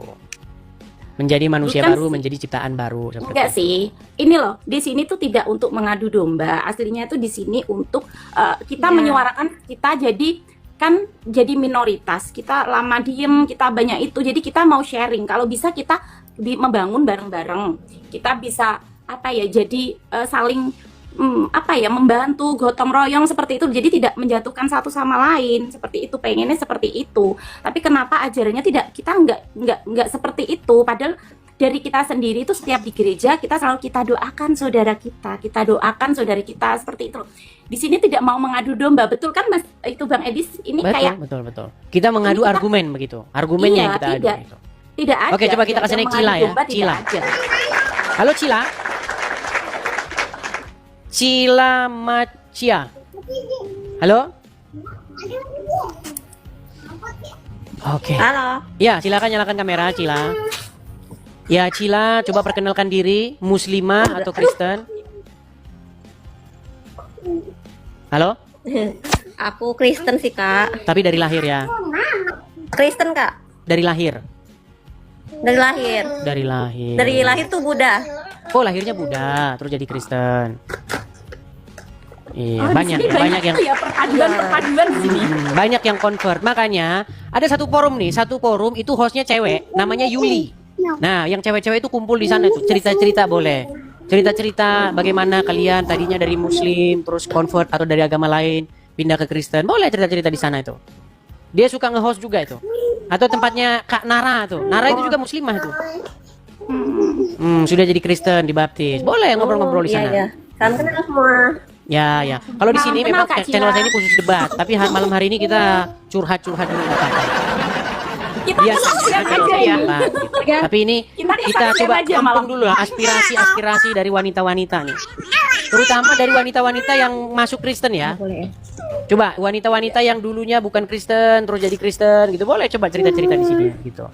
Menjadi manusia Bukan baru, sih. menjadi ciptaan baru. Seperti Enggak itu. sih. Ini loh, di sini tuh tidak untuk mengadu domba. Aslinya tuh di sini untuk kita Iya. menyuarakan kita jadi minoritas. Kita lama diem, kita banyak itu. Jadi kita mau sharing. Kalau bisa kita membangun bareng-bareng. Kita bisa jadi saling membantu, gotong royong seperti itu. Jadi tidak menjatuhkan satu sama lain seperti itu. Pengennya seperti itu. Tapi kenapa ajarannya kita nggak seperti itu? Padahal dari kita sendiri itu setiap di gereja kita selalu kita doakan saudara kita doakan saudara kita seperti itu. Di sini tidak mau mengadu domba, betul kan Mas? Itu Bang Edis ini kayak Betul. Kita mengadu argumen begitu. Argumennya yang kita adu. Gitu. Tidak ada. Oke, coba kita kasih naik Cila ya. Cila. Halo Cila. Cila Macia. Halo? Oke. Halo. Ya, silakan nyalakan kamera Cila. Ya, Cila, coba perkenalkan diri, muslimah atau Kristen? Halo? Aku Kristen sih Kak. Tapi dari lahir ya? Kristen Kak. Dari lahir? Dari lahir. Dari lahir. Dari lahir tuh Buddha. Oh, lahirnya Buddha, terus jadi Kristen. Iya, Oh, di banyak sini yang ya perpaduan di sini. banyak yang convert. Makanya ada satu forum itu hostnya cewek, namanya Yuli. Nah, yang cewek-cewek itu kumpul di sana tuh, cerita-cerita boleh. Cerita-cerita bagaimana kalian tadinya dari muslim terus convert atau dari agama lain pindah ke Kristen. Boleh cerita-cerita di sana itu. Dia suka nge-host juga itu. Atau tempatnya Kak Nara tuh. Nara itu juga muslimah tuh. Sudah jadi Kristen, dibaptis. Boleh ngobrol-ngobrol di sana. Iya. Salam kenal semua. Ya. Kalau di sini Kenal, memang Kak channel Cila. saya ini khusus debat, tapi malam hari ini kita curhat-curhat dulu nggak apa-apa. Kita Iya, kesaksian betul, aja iya, ini. Pak, gitu. Tapi ini Kita kita kesaksian coba aja tampung malam. dulu lah aspirasi dari wanita-wanita nih. Terutama dari wanita-wanita yang masuk Kristen ya. Coba wanita-wanita yang dulunya bukan Kristen terus jadi Kristen gitu. Boleh coba cerita-cerita di sini gitu.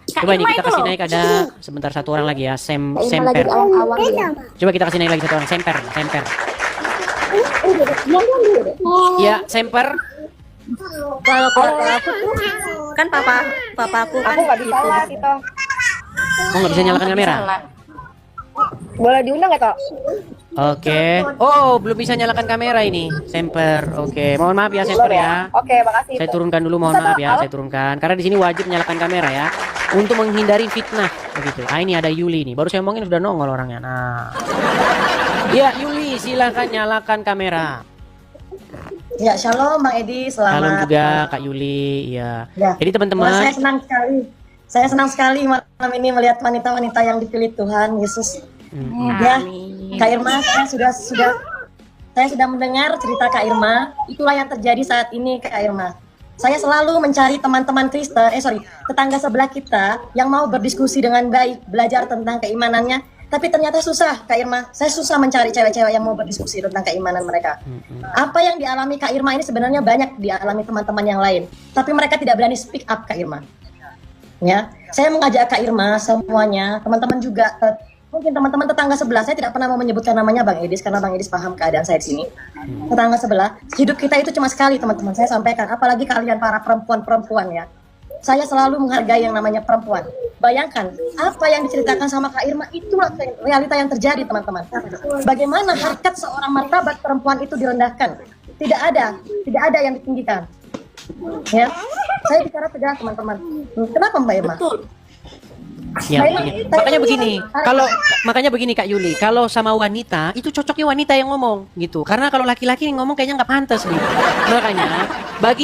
Coba ini kita kasih naik ada sebentar satu orang lagi ya, Semper. Coba kita kasih naik lagi satu orang, Semper. Ya, Semper. Kalau aku tuh kan papaku kan gitu. Oh, nggak bisa nyalakan kamera. Boleh diundang nggak Tok? Oke. Oh, belum bisa nyalakan kamera ini, Semper. Oke, mohon maaf ya Semper ya. Oke, makasih. Saya turunkan dulu, mohon maaf ya, saya turunkan. Karena di sini wajib nyalakan kamera ya, untuk menghindari fitnah begitu. Ah, ini ada Yuli nih. Baru saya omongin sudah nongol orangnya. Nah. Ya, Yuli, silakan nyalakan kamera. Ya, shalom Bang Edi, selamat. Salam juga Kak Yuli, ya. Ya. Jadi teman-teman, Saya senang sekali. Saya senang sekali malam ini melihat wanita-wanita yang dipilih Tuhan Yesus. Ya, Kak Irma, saya sudah mendengar cerita Kak Irma. Itulah yang terjadi saat ini Kak Irma. Saya selalu mencari teman-teman Kristen, tetangga sebelah kita yang mau berdiskusi dengan baik, belajar tentang keimanannya. Tapi ternyata susah Kak Irma. Saya susah mencari cewek-cewek yang mau berdiskusi tentang keimanan mereka. Apa yang dialami Kak Irma ini sebenarnya banyak dialami teman-teman yang lain. Tapi mereka tidak berani speak up Kak Irma. Ya, saya mengajak Kak Irma semuanya, teman-teman juga, mungkin teman-teman tetangga sebelah. Saya tidak pernah mau menyebutkan namanya Bang Edis karena Bang Edis paham keadaan saya di sini. Tetangga sebelah, hidup kita itu cuma sekali teman-teman. Saya sampaikan, apalagi kalian para perempuan-perempuan ya. Saya selalu menghargai yang namanya perempuan. Bayangkan apa yang diceritakan sama Kak Irma, itulah realita yang terjadi teman-teman. Bagaimana harkat seorang martabat perempuan itu direndahkan. Tidak ada yang ditinggikan. Ya, saya bicara tegas teman-teman. Kenapa Mbak Irma? Betul. ya, makanya begini Kak Yuli, kalau sama wanita itu cocoknya wanita yang ngomong gitu. Karena kalau laki-laki ngomong kayaknya nggak pantas gitu. Makanya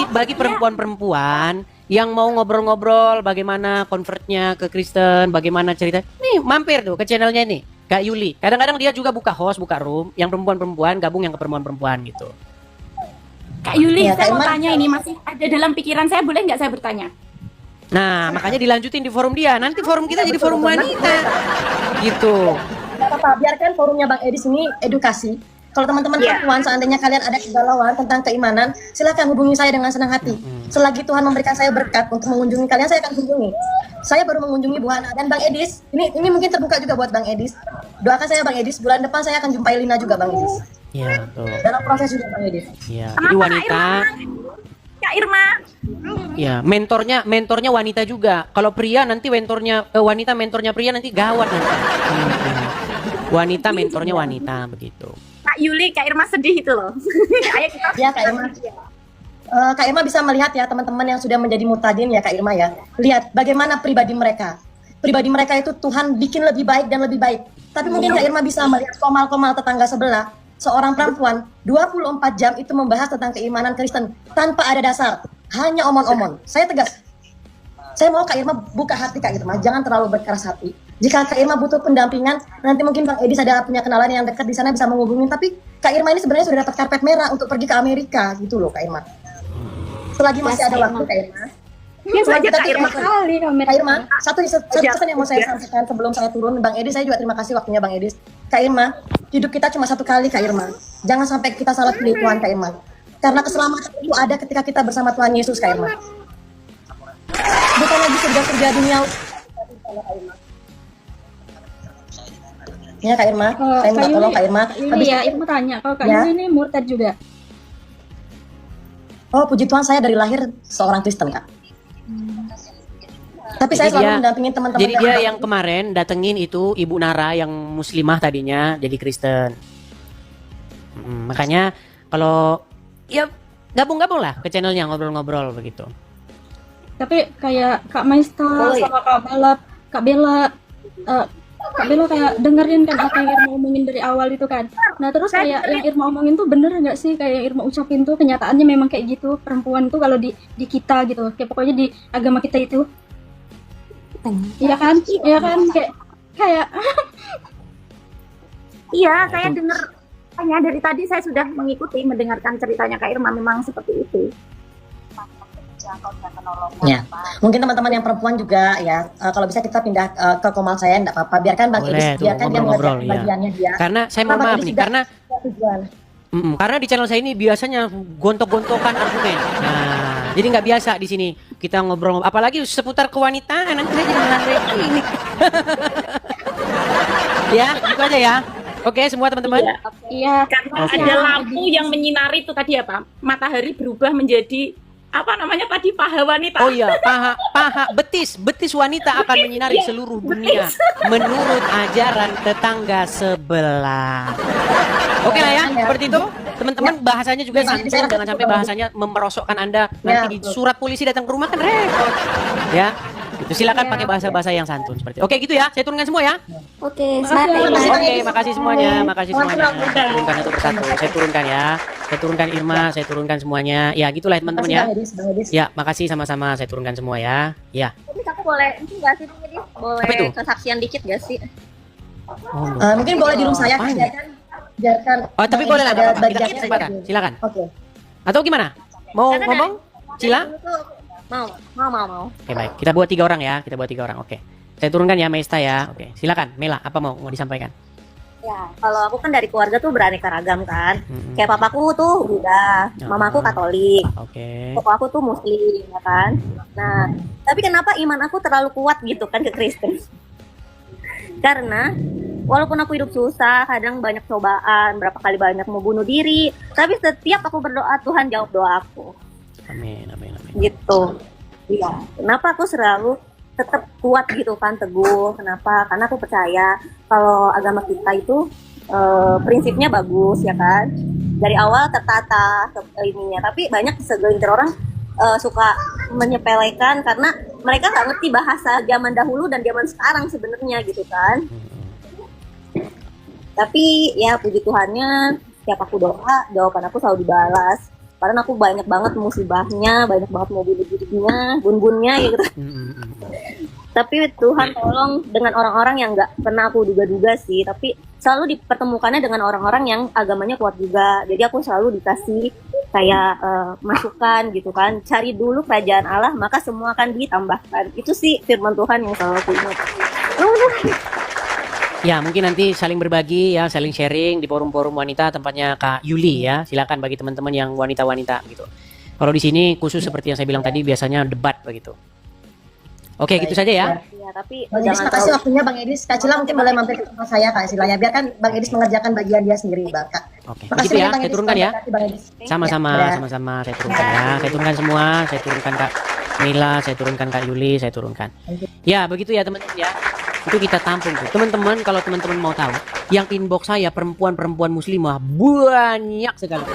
bagi perempuan-perempuan yang mau ngobrol-ngobrol bagaimana convertnya ke Kristen, bagaimana cerita, nih mampir tuh ke channelnya nih Kak Yuli. Kadang-kadang dia juga buka room yang perempuan-perempuan gabung yang ke perempuan-perempuan gitu. Kak Yuli, Ya, saya Kak mau Irma. tanya ini masih ada dalam pikiran saya, boleh nggak saya bertanya? Nah, makanya dilanjutin di forum dia. Nanti forum kita jadi forum wanita. Gitu. apa-apa, biarkan forumnya Bang Edis ini edukasi. Kalau teman-teman perempuan seandainya kalian ada kegalauan tentang keimanan, silakan hubungi saya dengan senang hati. Selagi Tuhan memberikan saya berkat untuk mengunjungi kalian, saya akan kunjungi. Saya baru mengunjungi Bu Hana dan Bang Edis. Ini mungkin terbuka juga buat Bang Edis. Doakan saya Bang Edis, bulan depan saya akan jumpai Lina juga Bang Edis. Iya, betul. Dalam proses juga Bang Edis. Iya. Jadi wanita. Kak Irma. Ya, mentornya wanita juga. Kalau pria nanti wanita mentornya pria nanti gawat nanti. Wanita mentornya wanita begitu. Kak Yuli, Kak Irma sedih itu loh. Ayo kita. Ya Kak Irma. Kak Irma bisa melihat ya teman-teman yang sudah menjadi mutadin ya Kak Irma ya. Lihat bagaimana pribadi mereka. Pribadi mereka itu Tuhan bikin lebih baik dan lebih baik. Tapi mungkin Kak Irma bisa melihat komal-komal tetangga sebelah. Seorang perempuan 24 jam itu membahas tentang keimanan Kristen tanpa ada dasar. Hanya omon-omon. Saya tegas. Saya mau Kak Irma buka hati Kak Irma. Jangan terlalu berkeras hati. Jika Kak Irma butuh pendampingan, nanti mungkin Bang Edis ada punya kenalan yang dekat di sana bisa menghubungi. Tapi Kak Irma ini sebenarnya sudah dapat karpet merah untuk pergi ke Amerika gitu loh Kak Irma. Selagi masih ada waktu Kak Irma. Ya saja Kak Irma. Kak Irma, satu pesan yang mau saya sampaikan sebelum saya turun, Bang Edis, saya juga terima kasih waktunya Bang Edis. Kak Irma, hidup kita cuma satu kali Kak Irma. Jangan sampai kita salah pilih Tuhan Kak Irma. Karena keselamatan itu ada ketika kita bersama Tuhan Yesus Kak Irma. Bukan lagi surga-surga dunia. Ya Kak Irma, saya minta tolong Kak Irma. Ini ya, Irma tanya, kalau Kak Yuli ini murtad juga? Oh puji Tuhan saya dari lahir seorang Kristen Kak. Tapi saya selalu mendampingin teman-teman. Jadi dia yang kemarin datengin itu Ibu Nara yang muslimah tadinya jadi Kristen. Makanya kalau ya gabung-gabung lah ke channelnya ngobrol-ngobrol begitu. Tapi kayak Kak Maista sama Kak Bella kayak dengerin kan apa yang Irma omongin dari awal itu kan. Nah terus kayak yang Irma omongin tuh bener nggak sih kayak yang Irma ucapin tuh kenyataannya memang kayak gitu perempuan tuh kalau di kita gitu kayak pokoknya di agama kita itu. Iya kan? Iya kan kayak Iya, saya dengar hanya dari tadi saya sudah mendengarkan ceritanya Kak Irma memang seperti itu. Ya, mungkin teman-teman yang perempuan juga ya, kalau bisa kita pindah ke komal saya, enggak apa-apa. Biarkan Bang Edis, biarkan dia ngobrol, bagiannya dia. Karena saya mohon maaf nih, karena di channel saya ini biasanya gontok-gontokan argumen. Nah, jadi nggak biasa di sini kita ngobrol, apalagi seputar kewanitaan. Nanti saya jadi menarik ini. Ya, itu aja ya. Oke, semua teman-teman. Iya. Karena ada lampu yang menyinari itu tadi apa? Matahari berubah menjadi apa namanya tadi paha wanita. Oh iya, betis wanita akan menyinari seluruh dunia menurut ajaran tetangga sebelah. Oke lah ya, seperti itu. Teman-teman bahasanya juga santun, jangan sampai bahasanya memerosokkan Anda. Nanti di surat polisi datang ke rumah kan repot. Ya. Itu silakan pakai bahasa-bahasa yang santun seperti itu. Oke gitu ya, saya turunkan semua ya. Oke, makasih semuanya. Turunkan satu persatu. Saya turunkan ya. Saya turunkan Irma, saya turunkan semuanya. Ya, gitulah teman-teman ya. Ya, makasih sama-sama. Saya turunkan semua ya. Ya. Tapi aku boleh enggak sih ini boleh kesaksian dikit gak sih? Mungkin boleh di room saya biarkan. Oh, tapi boleh lah. Kita kesempatan. Silakan. Oke. Atau gimana? Mau ngomong? Cila? Mau. Oke, baik. Kita buat 3 orang ya. Oke. Saya turunkan ya Maista ya. Oke. Silakan Mela, apa mau disampaikan? Ya, kalau aku kan dari keluarga tuh beraneka ragam kan. Kayak papaku tuh Buddha, mamaku Katolik. Oke. Koko aku tuh Muslim, ya kan. Nah, tapi kenapa iman aku terlalu kuat gitu kan ke Kristen? Karena walaupun aku hidup susah, kadang banyak cobaan, berapa kali banyak mau bunuh diri, tapi setiap aku berdoa Tuhan jawab doa aku. Amin. Gitu. Iya. Kenapa aku selalu tetap kuat gitu kan, teguh? Kenapa? Karena aku percaya kalau agama kita itu prinsipnya bagus ya kan. Dari awal tertata ininya, tapi banyak segelintir orang suka menyepelekan karena mereka nggak ngerti bahasa zaman dahulu dan zaman sekarang sebenarnya gitu kan. Tapi ya puji Tuhannya, setiap aku doa, jawaban aku selalu dibalas. Karena aku banyak banget musibahnya, banyak banget mau bunuh dirinya, bun-bunnya gitu. Tapi Tuhan tolong dengan orang-orang yang nggak pernah aku duga-duga sih, tapi selalu dipertemukannya dengan orang-orang yang agamanya kuat juga. Jadi aku selalu dikasih kayak masukan gitu kan, cari dulu kerajaan Allah maka semua akan ditambahkan. Itu sih firman Tuhan yang selalu aku ingat. Ya, mungkin nanti saling berbagi ya, saling sharing di forum-forum wanita tempatnya Kak Yuli ya. Silakan bagi teman-teman yang wanita-wanita gitu. Kalau di sini khusus seperti yang saya bilang tadi biasanya debat begitu. Oke, gitu saja ya. Ya, tapi Bang Edis, makasih waktunya Bang Edis. Kak Cila mungkin boleh mampir ke tempat saya Kak Silanya. Biarkan Bang Edis mengerjakan bagian dia sendiri, Bang. Kak. Oke, Makasih begitu ya. Bang Saya Edis. turunkan ya. Terima kasih, Bang Edis. Sama-sama, Ya, sama-sama saya turunkan ya. Saya turunkan semua, saya turunkan Kak Mila, saya turunkan Kak Yuli, saya turunkan. Ya, begitu ya teman-teman ya. Itu kita tampung tuh. Teman-teman, kalau teman-teman mau tahu, yang inbox saya perempuan-perempuan muslimah banyak sekali.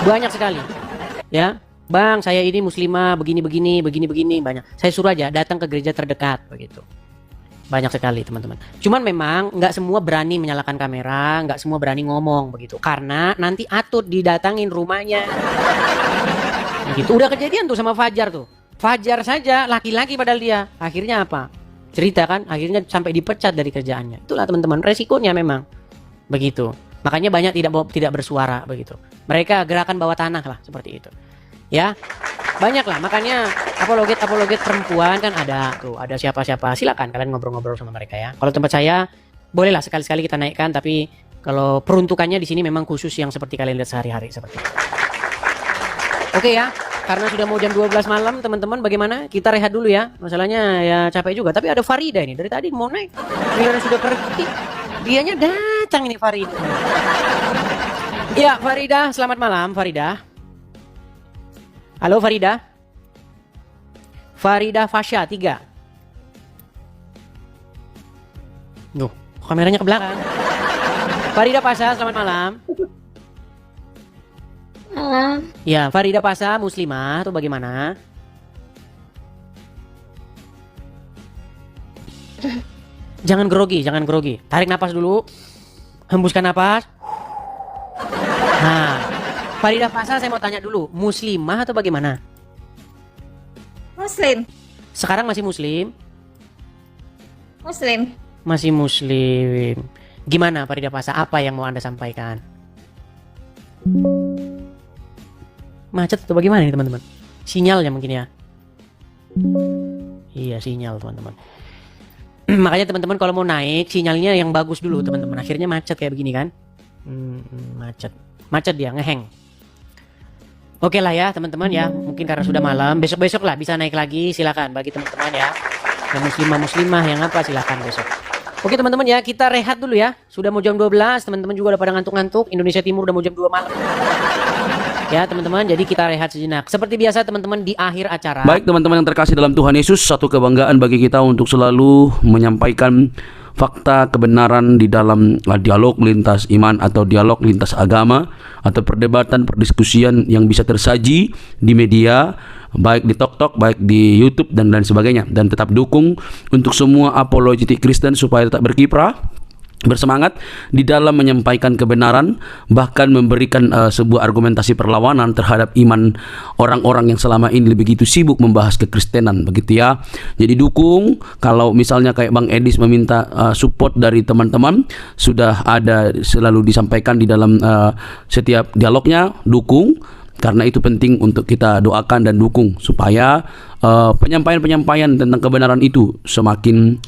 Banyak sekali. Ya. Bang, saya ini muslimah begini banyak. Saya suruh aja datang ke gereja terdekat begitu. Banyak sekali teman-teman. Cuman memang nggak semua berani menyalakan kamera, nggak semua berani ngomong begitu. Karena nanti atut didatangin rumahnya. Begitu. Udah kejadian tuh sama Fajar tuh. Fajar saja laki-laki padahal dia. Akhirnya apa? Cerita kan, akhirnya sampai dipecat dari kerjaannya. Itulah teman-teman, resikonya memang begitu. Makanya banyak tidak bersuara begitu. Mereka gerakan bawah tanah lah seperti itu. Ya, banyak lah. Makanya apologet perempuan kan ada tuh, ada siapa-siapa. Silakan kalian ngobrol-ngobrol sama mereka ya. Kalau tempat saya bolehlah sekali-sekali kita naikkan, tapi kalau peruntukannya di sini memang khusus yang seperti kalian lihat sehari-hari seperti itu. Oke ya, karena sudah mau jam 12 malam teman-teman, bagaimana? Kita rehat dulu ya. Masalahnya ya capek juga. Tapi ada Farida ini dari tadi mau naik. Dia sudah pergi. Dianya datang ini Farida. Ya Farida, selamat malam Farida. Halo Farida. Farida Fasya 3. Duh, kameranya ke belakang. Farida Pasha, selamat malam. Malam. Ya, Farida Pasha muslimah atau bagaimana? Jangan grogi. Tarik napas dulu. Hembuskan napas. Nah, Farida Pasha saya mau tanya dulu, muslimah atau bagaimana? Muslim. Sekarang masih muslim? Muslim. Masih muslim. Gimana Farida Pasha? Apa yang mau Anda sampaikan? Macet atau bagaimana nih teman-teman? Sinyalnya mungkin ya. Iya sinyal teman-teman. Makanya teman-teman kalau mau naik sinyalnya yang bagus dulu teman-teman. Akhirnya macet kayak begini kan? Macet dia ngeheng. Oke lah ya teman-teman ya. Mungkin karena sudah malam. Besok-besok lah bisa naik lagi. Silakan bagi teman-teman ya. Yang muslimah yang apa silakan besok. Oke teman-teman ya, kita rehat dulu ya. Sudah mau jam 12, teman-teman juga udah pada ngantuk-ngantuk. Indonesia Timur udah mau jam 2 malam. Ya teman-teman, jadi kita rehat sejenak. Seperti biasa teman-teman di akhir acara. Baik teman-teman yang terkasih dalam Tuhan Yesus, satu kebanggaan bagi kita untuk selalu menyampaikan fakta kebenaran di dalam dialog lintas iman atau dialog lintas agama atau perdebatan perdiskusian yang bisa tersaji di media, baik di TokTok, baik di YouTube dan lain sebagainya. Dan tetap dukung untuk semua apologetik Kristen supaya tetap berkiprah, bersemangat di dalam menyampaikan kebenaran, bahkan memberikan sebuah argumentasi perlawanan terhadap iman orang-orang yang selama ini begitu sibuk membahas kekristenan, begitu ya. Jadi dukung. Kalau misalnya kayak Bang Edis meminta support dari teman-teman, sudah ada selalu disampaikan di dalam setiap dialognya, dukung. Karena itu penting untuk kita doakan dan dukung supaya penyampaian-penyampaian tentang kebenaran itu semakin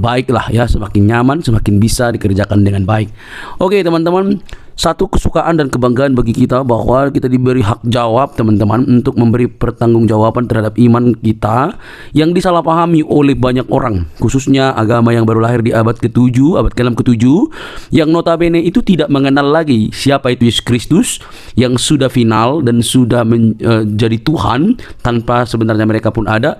baik lah ya, semakin nyaman, semakin bisa dikerjakan dengan baik. Oke teman-teman, satu kesukaan dan kebanggaan bagi kita bahwa kita diberi hak jawab teman-teman untuk memberi pertanggungjawaban terhadap iman kita yang disalahpahami oleh banyak orang, khususnya agama yang baru lahir di abad ke-7, abad ke-6 ke-7, yang notabene itu tidak mengenal lagi siapa itu Yesus Kristus yang sudah final dan sudah menjadi Tuhan tanpa sebenarnya mereka pun ada.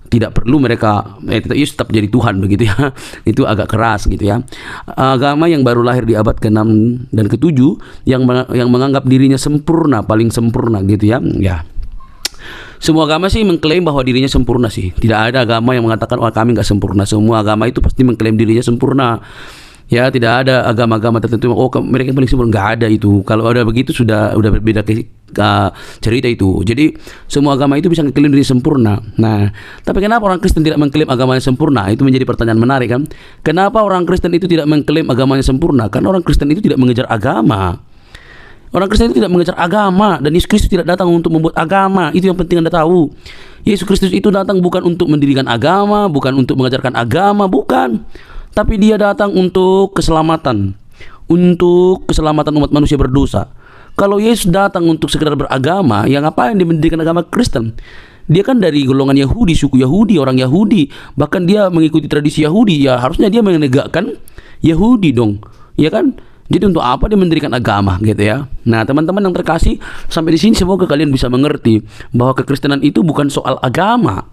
Tidak perlu mereka Yesus tetap jadi Tuhan begitu ya. Itu agak keras gitu ya. Agama yang baru lahir di abad ke-6 dan ke-7 yang menganggap dirinya sempurna, paling sempurna gitu ya. Ya. Semua agama sih mengklaim bahwa dirinya sempurna sih. Tidak ada agama yang mengatakan kami nggak sempurna. Semua agama itu pasti mengklaim dirinya sempurna. Ya, tidak ada agama-agama tertentu mereka paling sempurna, nggak ada itu. Kalau ada begitu sudah berbeda cerita itu. Jadi semua agama itu bisa mengklaim diri sempurna. Nah, tapi kenapa orang Kristen tidak mengklaim agamanya sempurna? Itu menjadi pertanyaan menarik kan? Kenapa orang Kristen itu tidak mengklaim agamanya sempurna? Karena orang Kristen itu tidak mengejar agama. Orang Kristen itu tidak mengejar agama, dan Yesus Kristus tidak datang untuk membuat agama. Itu yang penting Anda tahu. Yesus Kristus itu datang bukan untuk mendirikan agama, bukan untuk mengajarkan agama, bukan. tapi dia datang untuk keselamatan umat manusia berdosa. Kalau Yesus datang untuk sekedar beragama, yang apa yang dimendirikan agama Kristen? Dia kan dari golongan Yahudi, suku Yahudi, orang Yahudi, bahkan dia mengikuti tradisi Yahudi, ya harusnya dia menegakkan Yahudi dong, ya kan? Jadi untuk apa dia mendirikan agama gitu ya? Nah, teman-teman yang terkasih, sampai di sini semoga kalian bisa mengerti bahwa kekristenan itu bukan soal agama,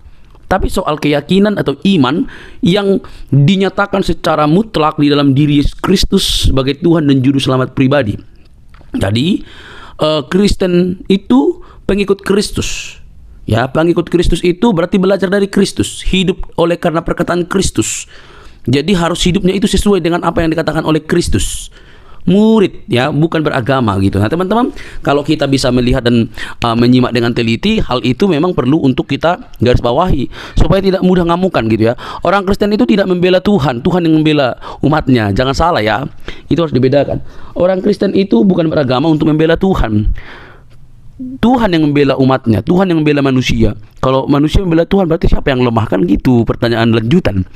tapi soal keyakinan atau iman yang dinyatakan secara mutlak di dalam diri Yesus Kristus sebagai Tuhan dan Juru Selamat pribadi. Jadi, Kristen itu pengikut Kristus. Ya, pengikut Kristus itu berarti belajar dari Kristus, hidup oleh karena perkataan Kristus. Jadi harus hidupnya itu sesuai dengan apa yang dikatakan oleh Kristus. Murid ya, bukan beragama gitu. Nah teman-teman, kalau kita bisa melihat dan menyimak dengan teliti, hal itu memang perlu untuk kita garis bawahi supaya tidak mudah ngamukan gitu ya. Orang Kristen itu tidak membela Tuhan, Tuhan yang membela umatnya. Jangan salah ya, itu harus dibedakan. Orang Kristen itu bukan beragama untuk membela Tuhan. Tuhan yang membela umatnya, Tuhan yang membela manusia. Kalau manusia membela Tuhan, berarti siapa yang lemah? Kan gitu pertanyaan lanjutan.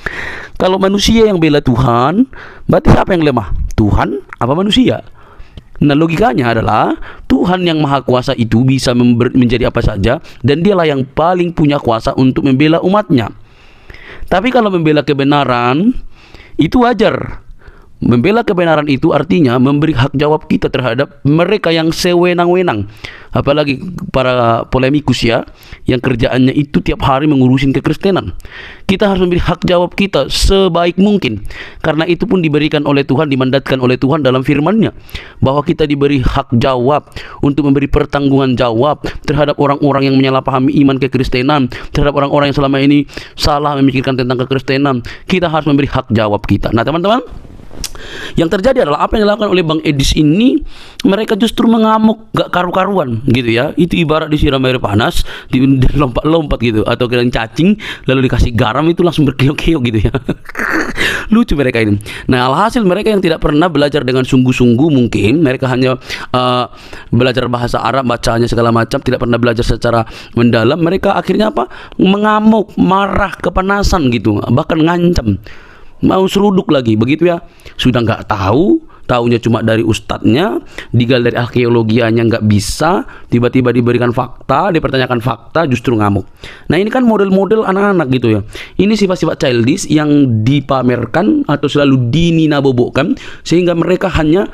Kalau manusia yang bela Tuhan, berarti siapa yang lemah? Tuhan apa manusia? Nah logikanya adalah Tuhan yang maha kuasa itu bisa menjadi apa saja, dan dialah yang paling punya kuasa untuk membela umatnya. Tapi kalau membela kebenaran, itu wajar. Membela kebenaran itu artinya memberi hak jawab kita terhadap mereka yang sewenang-wenang. Apalagi para polemikus ya, yang kerjaannya itu tiap hari mengurusin kekristenan. Kita harus memberi hak jawab kita sebaik mungkin. Karena itu pun diberikan oleh Tuhan, dimandatkan oleh Tuhan dalam firman-Nya, bahwa kita diberi hak jawab untuk memberi pertanggungan jawab terhadap orang-orang yang menyalahpahami iman kekristenan, terhadap orang-orang yang selama ini salah memikirkan tentang kekristenan. Kita harus memberi hak jawab kita. Nah teman-teman, yang terjadi adalah apa yang dilakukan oleh Bang Edis ini, mereka justru mengamuk gak karu-karuan gitu ya. Itu ibarat disiram air panas, lompat-lompat gitu, atau kira cacing lalu dikasih garam itu langsung berkeok-keok gitu ya. Lucu mereka ini. Nah alhasil mereka yang tidak pernah belajar dengan sungguh-sungguh, mungkin mereka hanya belajar bahasa Arab, bacanya segala macam, tidak pernah belajar secara mendalam. Mereka akhirnya apa? Mengamuk, marah, kepanasan gitu, bahkan ngancam, mau seruduk lagi begitu ya. Sudah nggak tahu, taunya cuma dari ustadznya, digali dari arkeologianya nggak bisa, tiba-tiba diberikan fakta, dipertanyakan fakta, justru ngamuk. Nah ini kan model-model anak-anak gitu ya. Ini sifat-sifat childish yang dipamerkan atau selalu dininabobokkan, sehingga mereka hanya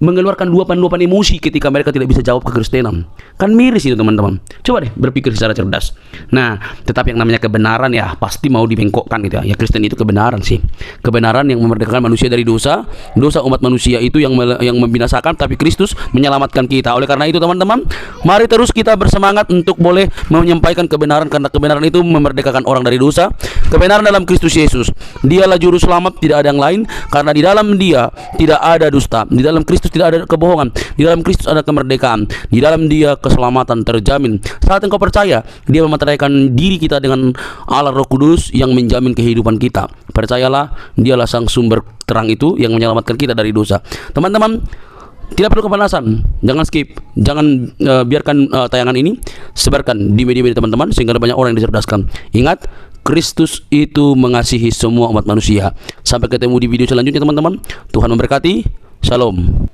mengeluarkan luapan-luapan emosi ketika mereka tidak bisa jawab kekristenan. Kan miris itu teman-teman. Coba deh berpikir secara cerdas. Nah, tetapi yang namanya kebenaran ya pasti mau dibengkokkan gitu ya. Ya Kristen itu kebenaran sih. Kebenaran yang memerdekakan manusia dari dosa. Dosa umat manusia itu yang membinasakan, tapi Kristus menyelamatkan kita. Oleh karena itu teman-teman, mari terus kita bersemangat untuk boleh menyampaikan kebenaran, karena kebenaran itu memerdekakan orang dari dosa. Kebenaran dalam Kristus Yesus. Dialah juru selamat, tidak ada yang lain, karena di dalam Dia tidak ada dusta. Di dalam Kristus tidak ada kebohongan. Di dalam Kristus ada kemerdekaan. Di dalam Dia keselamatan terjamin. Saat engkau percaya, Dia memateraikan diri kita dengan Allah Roh Kudus yang menjamin kehidupan kita. Percayalah, Dialah sang sumber terang itu yang menyelamatkan kita dari dosa. Teman-teman, tidak perlu kepanasan, jangan skip, jangan biarkan tayangan ini, sebarkan di media-media teman-teman sehingga banyak orang yang dicerdaskan. Ingat, Kristus itu mengasihi semua umat manusia. Sampai ketemu di video selanjutnya teman-teman. Tuhan memberkati. Shalom.